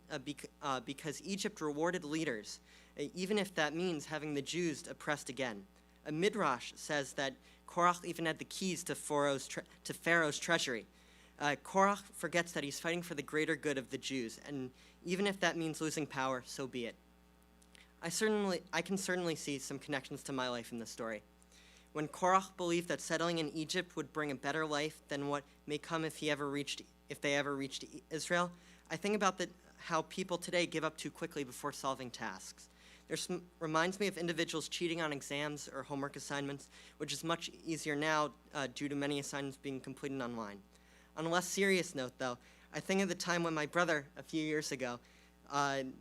because Egypt rewarded leaders, even if that means having the Jews oppressed again. A midrash says that Korach even had the keys to Pharaoh's treasury. Korach forgets that he's fighting for the greater good of the Jews, and even if that means losing power, so be it. I can certainly see some connections to my life in this story. When Korach believed that settling in Egypt would bring a better life than what may come if they ever reached Israel, I think about how people today give up too quickly before solving tasks. This reminds me of individuals cheating on exams or homework assignments, which is much easier now due to many assignments being completed online. On a less serious note, though, I think of the time when my brother, a few years ago,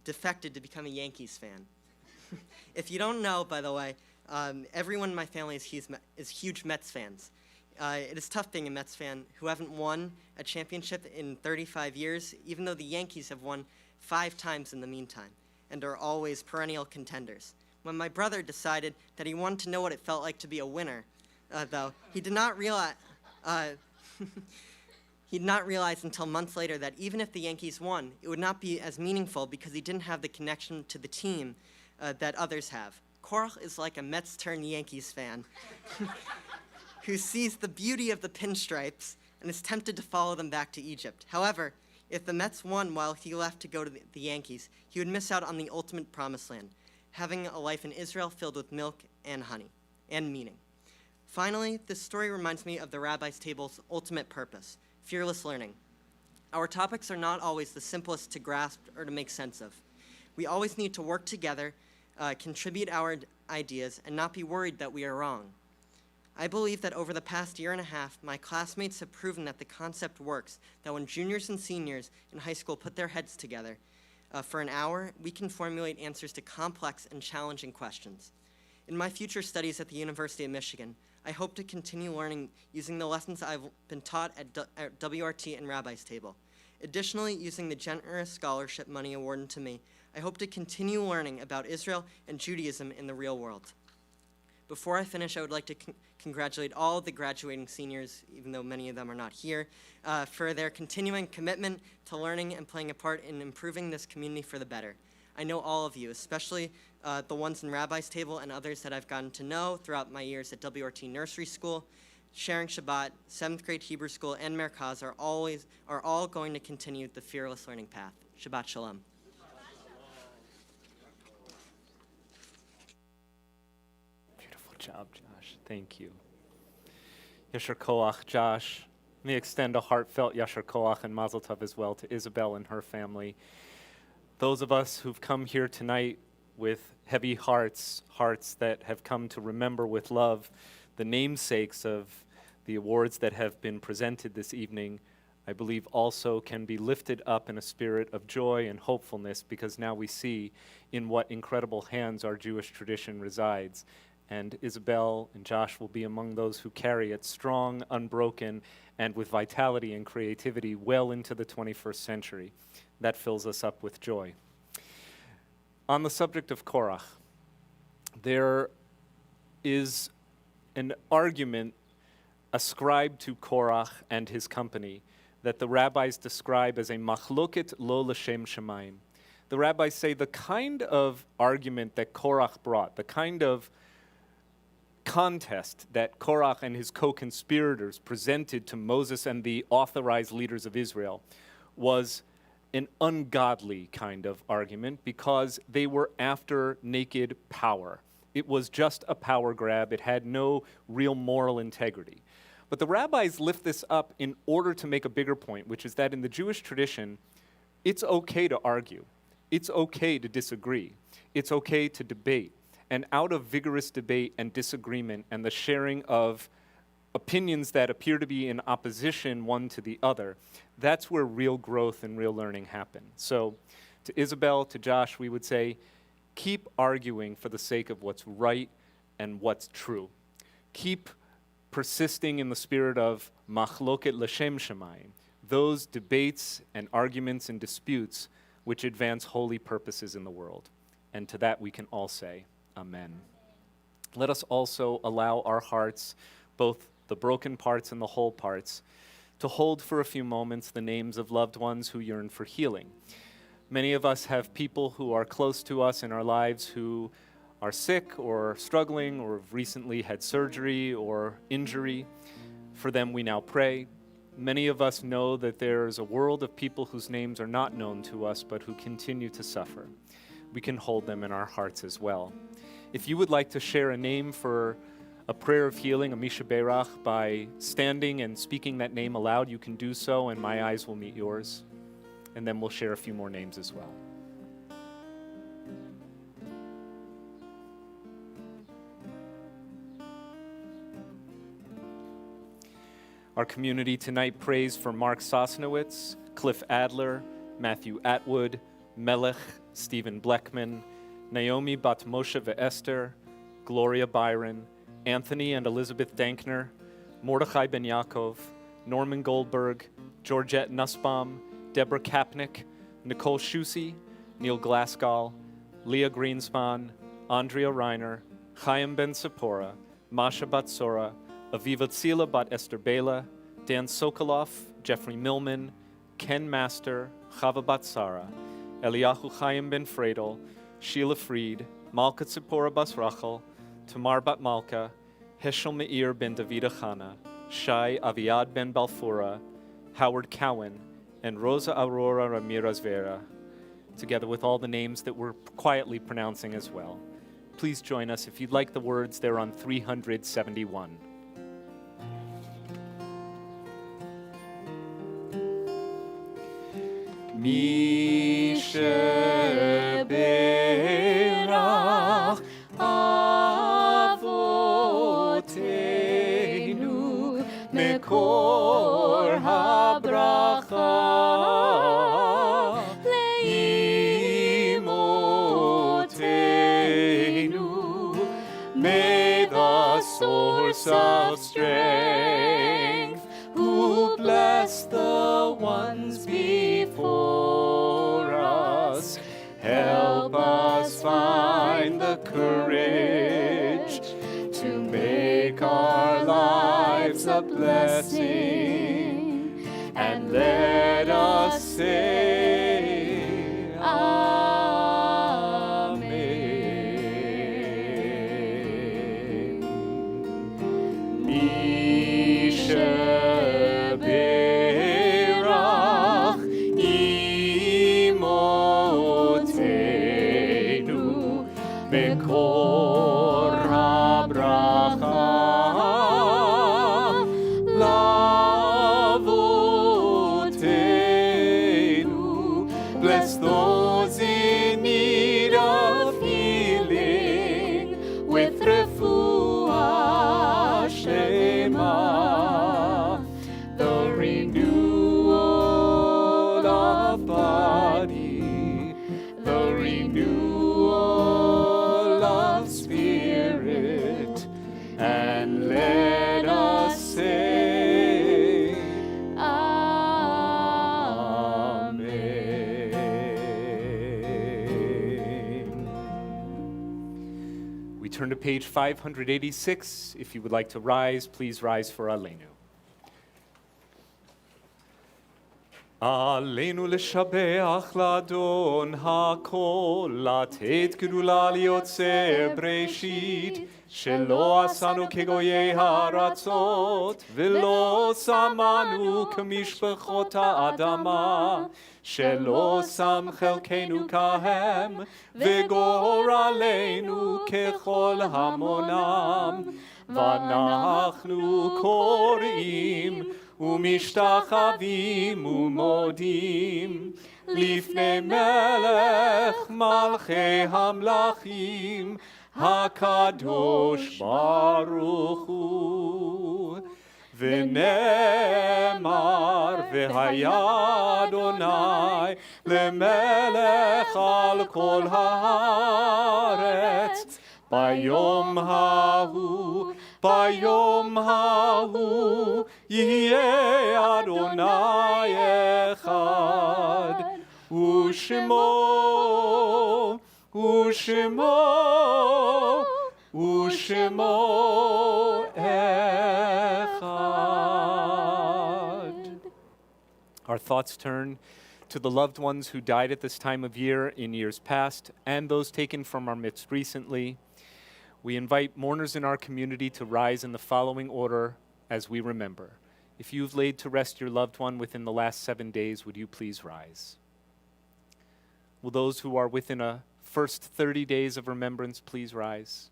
defected to become a Yankees fan. If you don't know, by the way, everyone in my family is huge Mets fans. It is tough being a Mets fan who haven't won a championship in 35 years, even though the Yankees have won 5 times in the meantime and are always perennial contenders. When my brother decided that he wanted to know what it felt like to be a winner, though, he did not realize until months later that even if the Yankees won, it would not be as meaningful because he didn't have the connection to the team that others have. Korach is like a Mets turned Yankees fan who sees the beauty of the pinstripes and is tempted to follow them back to Egypt. However, if the Mets won while he left to go to the Yankees, he would miss out on the ultimate promised land, having a life in Israel filled with milk and honey and meaning. Finally, this story reminds me of the Rabbi's Table's ultimate purpose, fearless learning. Our topics are not always the simplest to grasp or to make sense of. We always need to work together, contribute our ideas, and not be worried that we are wrong. I believe that over the past year and a half, my classmates have proven that the concept works, that when juniors and seniors in high school put their heads together for an hour, we can formulate answers to complex and challenging questions. In my future studies at the University of Michigan, I hope to continue learning using the lessons I've been taught at WRT and Rabbi's Table. Additionally, using the generous scholarship money awarded to me, I hope to continue learning about Israel and Judaism in the real world. Before I finish, I would like to congratulate all of the graduating seniors, even though many of them are not here, for their continuing commitment to learning and playing a part in improving this community for the better. I know all of you, especially the ones in Rabbi's Table and others that I've gotten to know throughout my years at WRT Nursery School, Sharing Shabbat, 7th grade Hebrew School, and Merkaz are all going to continue the fearless learning path. Shabbat Shalom. Beautiful job, Josh. Thank you. Yasher Koach, Josh. Let me extend a heartfelt Yasher Koach and Mazel Tov as well to Isabel and her family. Those of us who've come here tonight with heavy hearts, hearts that have come to remember with love the namesakes of the awards that have been presented this evening, I believe also can be lifted up in a spirit of joy and hopefulness, because now we see in what incredible hands our Jewish tradition resides. And Isabel and Josh will be among those who carry it strong, unbroken, and with vitality and creativity well into the 21st century. That fills us up with joy. On the subject of Korach, there is an argument ascribed to Korach and his company that the rabbis describe as a machloket lo l'shem shamayim. The rabbis say the kind of argument that Korach brought, the kind of contest that Korach and his co-conspirators presented to Moses and the authorized leaders of Israel, was an ungodly kind of argument because they were after naked power. It was just a power grab. It had no real moral integrity. But the rabbis lift this up in order to make a bigger point, which is that in the Jewish tradition, it's okay to argue. It's okay to disagree. It's okay to debate. And out of vigorous debate and disagreement and the sharing of opinions that appear to be in opposition one to the other, that's where real growth and real learning happen. So to Isabel, to Josh, we would say, keep arguing for the sake of what's right and what's true. Keep persisting in the spirit of machloket l'shem shamayim, those debates and arguments and disputes which advance holy purposes in the world. And to that we can all say, Amen. Let us also allow our hearts, both the broken parts and the whole parts, to hold for a few moments the names of loved ones who yearn for healing. Many of us have people who are close to us in our lives who are sick or struggling or have recently had surgery or injury. For them we now pray. Many of us know that there is a world of people whose names are not known to us but who continue to suffer. We can hold them in our hearts as well. If you would like to share a name for a prayer of healing, a Misha Berach, by standing and speaking that name aloud, you can do so, and my eyes will meet yours. And then we'll share a few more names as well. Our community tonight prays for Mark Sosnowitz, Cliff Adler, Matthew Atwood, Melech, Stephen Bleckman, Naomi Bat Moshe Esther, Gloria Byron, Anthony and Elizabeth Dankner, Mordechai Ben Yaakov, Norman Goldberg, Georgette Nussbaum, Deborah Kapnick, Nicole Schusse, Neil Glassgall, Leah Greenspan, Andrea Reiner, Chaim Ben Sapora, Masha Batsora, Aviva Tzila Bat Esther Bela, Dan Sokolov, Jeffrey Millman, Ken Master, Chava Batsara, Eliyahu Chaim Ben Fredel, Sheila Fried, Malka Tzipora Bas Rachel, Tamar Bat Malka, Heschel Meir Ben Davida Chana, Shai Aviad Ben Balfura, Howard Cowan, and Rosa Aurora Ramirez Vera, together with all the names that we're quietly pronouncing as well. Please join us. If you'd like the words, they're on 371. Mishe Berach Avotenu Mekor HaBracha Leimotenu. May the source of strength who bless the ones before us help us find the courage to make our lives a blessing, and let us say Amen. Mishe Berach Imotenu Mekor HaBracha Lavotenu. Bless those in need of healing with refuah shema, the renewal of body, the renewal of spirit, and let us say Amen. We turn to page 586. If you would like to rise, please rise for Aleinu. עלינו לשבח לאדון הכל, לתת גדולה ליוצר בראשית, שלא עשנו כגויי הארצות, ולא שמנו כמשפחות האדמה, שלא שם חלקנו כהם, וגורלנו ככל המונם, ואנחנו קוראים ומשתחווים ומודים לפני מלך מלכי המלכים הקדוש ברוך הוא. ונאמר והיה אדוני למלך על כל הארץ ביום ההוא יהיה אדוני אחד ושמו אחד. Our thoughts turn to the loved ones who died at this time of year in years past and those taken from our midst recently. We invite mourners in our community to rise in the following order as we remember. If you've laid to rest your loved one within the last 7 days, would you please rise? Will those who are within a first 30 days of remembrance please rise?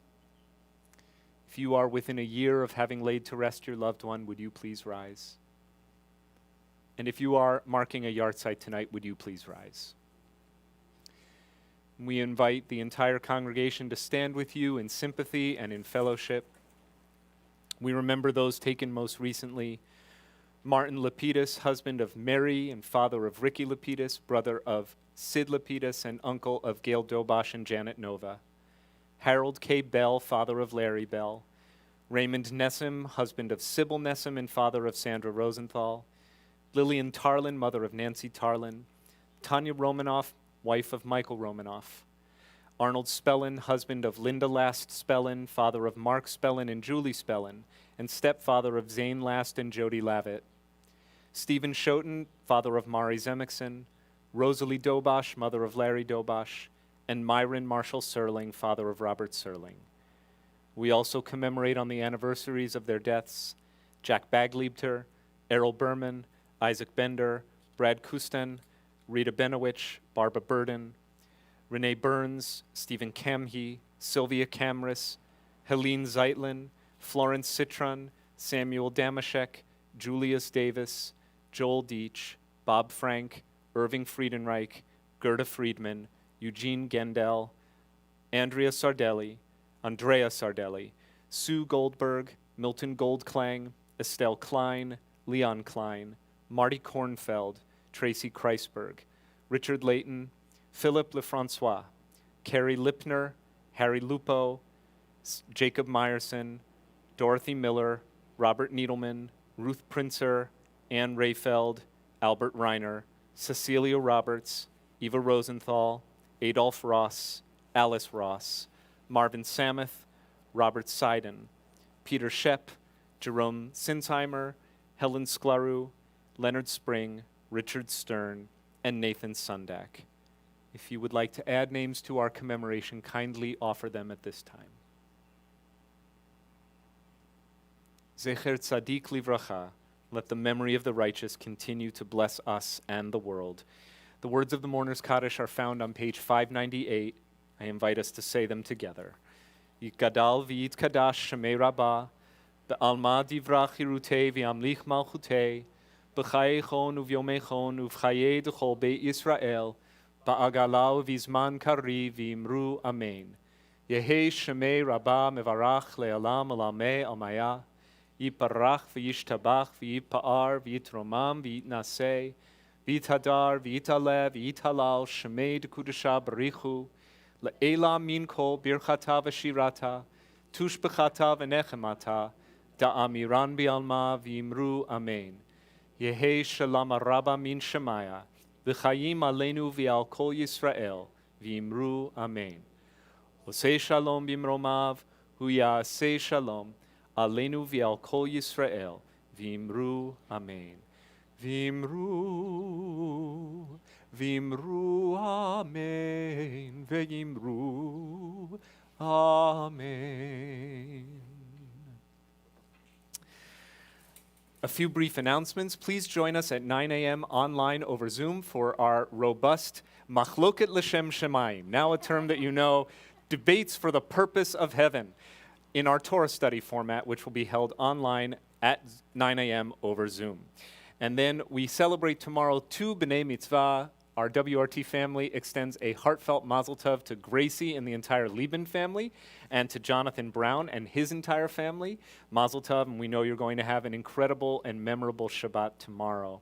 If you are within a year of having laid to rest your loved one, would you please rise? And if you are marking a yahrzeit tonight, would you please rise? We invite the entire congregation to stand with you in sympathy and in fellowship. We remember those taken most recently. Martin Lapidus, husband of Mary and father of Ricky Lapidus, brother of Sid Lapidus and uncle of Gail Dobosh and Janet Nova. Harold K. Bell, father of Larry Bell. Raymond Nessim, husband of Sybil Nessim and father of Sandra Rosenthal. Lillian Tarlin, mother of Nancy Tarlin. Tanya Romanoff, wife of Michael Romanoff. Arnold Spellin, husband of Linda Last Spellin, father of Mark Spellin and Julie Spellin, and stepfather of Zane Last and Jody Lavitt. Stephen Schoten, father of Mari Zemixon. Rosalie Dobosh, mother of Larry Dobosh, and Myron Marshall Serling, father of Robert Serling. We also commemorate on the anniversaries of their deaths Jack Bagliebter, Errol Berman, Isaac Bender, Brad Kusten, Rita Benowich, Barbara Burden, Renee Burns, Stephen Kamhe, Sylvia Camrus, Helene Zeitlin, Florence Citron, Samuel Damashek, Julius Davis, Joel Deitch, Bob Frank, Irving Friedenreich, Gerda Friedman, Eugene Gendel, Andrea Sardelli, Sue Goldberg, Milton Goldklang, Estelle Klein, Leon Klein, Marty Kornfeld, Tracy Kreisberg, Richard Layton, Philip Lefrancois, Carrie Lipner, Harry Lupo, Jacob Meyerson, Dorothy Miller, Robert Needleman, Ruth Prinzer, Ann Rayfeld, Albert Reiner, Cecilia Roberts, Eva Rosenthal, Adolph Ross, Alice Ross, Marvin Samuth, Robert Seiden, Peter Shepp, Jerome Sinsheimer, Helen Sklarou, Leonard Spring, Richard Stern, and Nathan Sundak. If you would like to add names to our commemoration, kindly offer them at this time. Zecher Tzadik Livracha, let the memory of the righteous continue to bless us and the world. The words of the Mourner's Kaddish are found on page 598. I invite us to say them together. Yitgadal v'yitkadash shemei rabbah, be'alma divrach hirutei v'yamlich malchutei, b'chayechon uv'yomechon uv'chayei d'chol beit Yisrael, ba'agalau v'izman kari v'imru amen. Yehei shemei rabbah mevarach le'alam alamei almaya, yiparach v'yishtabach v'yipa'ar v'yitromam v'yitnasei, v'yitadar v'yitalev v'yitalal shemei d'kudusha barichu, Le'ela min kol birchata v'shirata, tushbechata v'nechemata, da'amiran bi'alma v'imru amen. Yehei shalom rabba min shemaya, v'chayim aleinu v'al kol Yisrael, v'imru amen. Osei shalom b'imromav, hu ya'asei shalom, aleinu v'al kol Yisrael, v'imru amen. V'imru, v'imru amen, v'imru amen. A few brief announcements. Please join us at 9 a.m. online over Zoom for our robust Machloket L'Shem Shemayim, now a term that you know, debates for the purpose of heaven, in our Torah study format, which will be held online at 9 a.m. over Zoom. And then we celebrate tomorrow two B'nai Mitzvah, our WRT family extends a heartfelt mazel tov to Gracie and the entire Lieben family, and to Jonathan Brown and his entire family. Mazel tov, and we know you're going to have an incredible and memorable Shabbat tomorrow.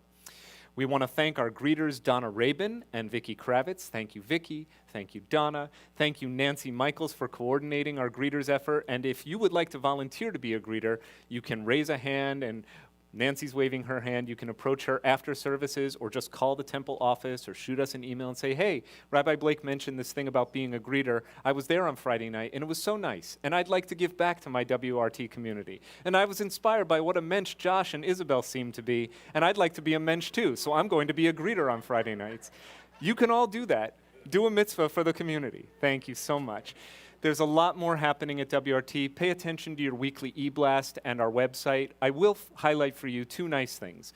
We want to thank our greeters, Donna Rabin and Vicki Kravitz. Thank you, Vicki. Thank you, Donna. Thank you, Nancy Michaels, for coordinating our greeters effort. And if you would like to volunteer to be a greeter, you can raise a hand, and Nancy's waving her hand. You can approach her after services or just call the temple office or shoot us an email and say, hey, Rabbi Blake mentioned this thing about being a greeter. I was there on Friday night, and it was so nice, and I'd like to give back to my WRT community. And I was inspired by what a mensch Josh and Isabel seem to be, and I'd like to be a mensch too, so I'm going to be a greeter on Friday nights. You can all do that. Do a mitzvah for the community. Thank you so much. There's a lot more happening at WRT. Pay attention to your weekly e-blast and our website. I will highlight for you two nice things.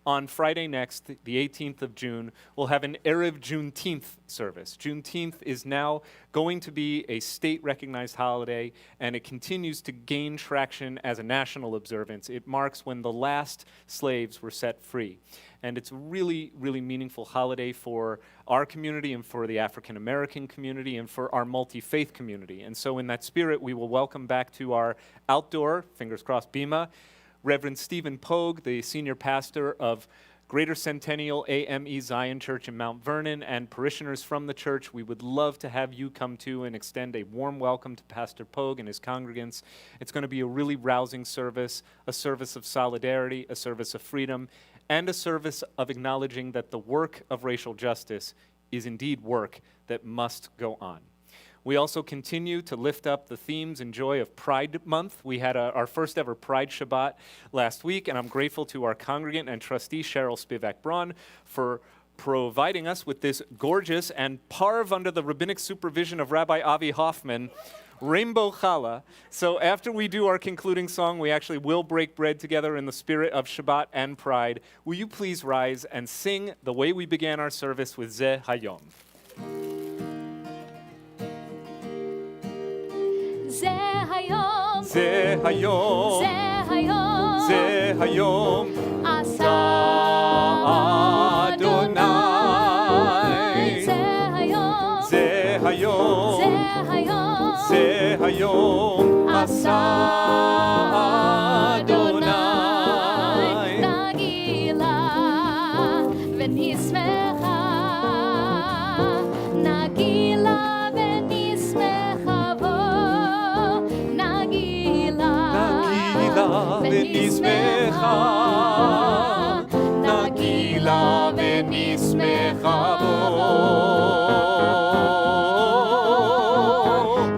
On Friday next, the 18th of June, we'll have an Erev Juneteenth service. Juneteenth is now going to be a state-recognized holiday, and it continues to gain traction as a national observance. It marks when the last slaves were set free. And it's a really, really meaningful holiday for our community and for the African-American community and for our multi-faith community. And so in that spirit, we will welcome back to our outdoor, fingers crossed, Bima, Reverend Stephen Pogue, the senior pastor of Greater Centennial AME Zion Church in Mount Vernon, and parishioners from the church. We would love to have you come to and extend a warm welcome to Pastor Pogue and his congregants. It's going to be a really rousing service, a service of solidarity, a service of freedom, and a service of acknowledging that the work of racial justice is indeed work that must go on. We also continue to lift up the themes and joy of Pride Month. We had our first ever Pride Shabbat last week, and I'm grateful to our congregant and trustee, Cheryl Spivak-Braun, for providing us with this gorgeous and parv under the rabbinic supervision of Rabbi Avi Hoffman, Rainbow Challah. So after we do our concluding song, we actually will break bread together in the spirit of Shabbat and Pride. Will you please rise and sing the way we began our service with Zeh Hayom. Zeh hayom, Zeh Hayom, Zeh hayom, Zeh Hayom, Asa Adonai. Zeh hayom, Zeh Hayom, Zeh hayom, Zeh Hayom, Asa Adonai. Nagila v'nismecha, Nagila v'nismecha vo, Nagila v'nismecha, Nagila v'nismecha vo.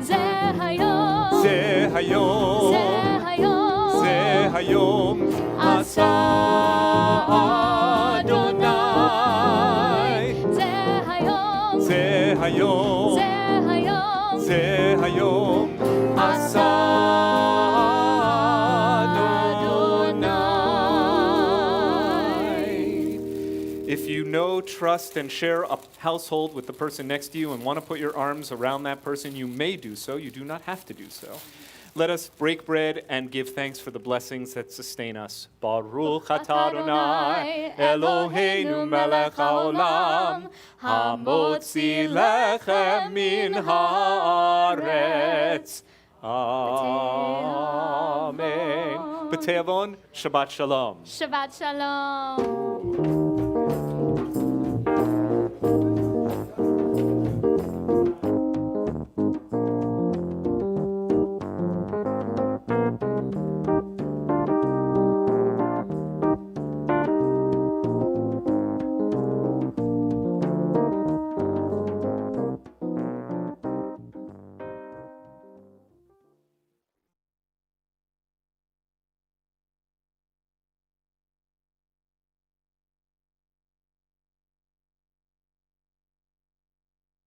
Zeh hayom, Zeh Hayom, Zeh hayom, Zeh Hayom, Asa Adonai. Zeh hayom, Zeh Hayom, Zeh hayom, Zeh Hayom, Asa Adonai. If you know, trust, and share a household with the person next to you and want to put your arms around that person, you may do so. You do not have to do so. Let us break bread and give thanks for the blessings that sustain us. Baruch atah Adonai, Eloheinu melech haolam, hamotzi lechem min haaretz. Amen. B'teavon, Shabbat Shalom. Shabbat Shalom.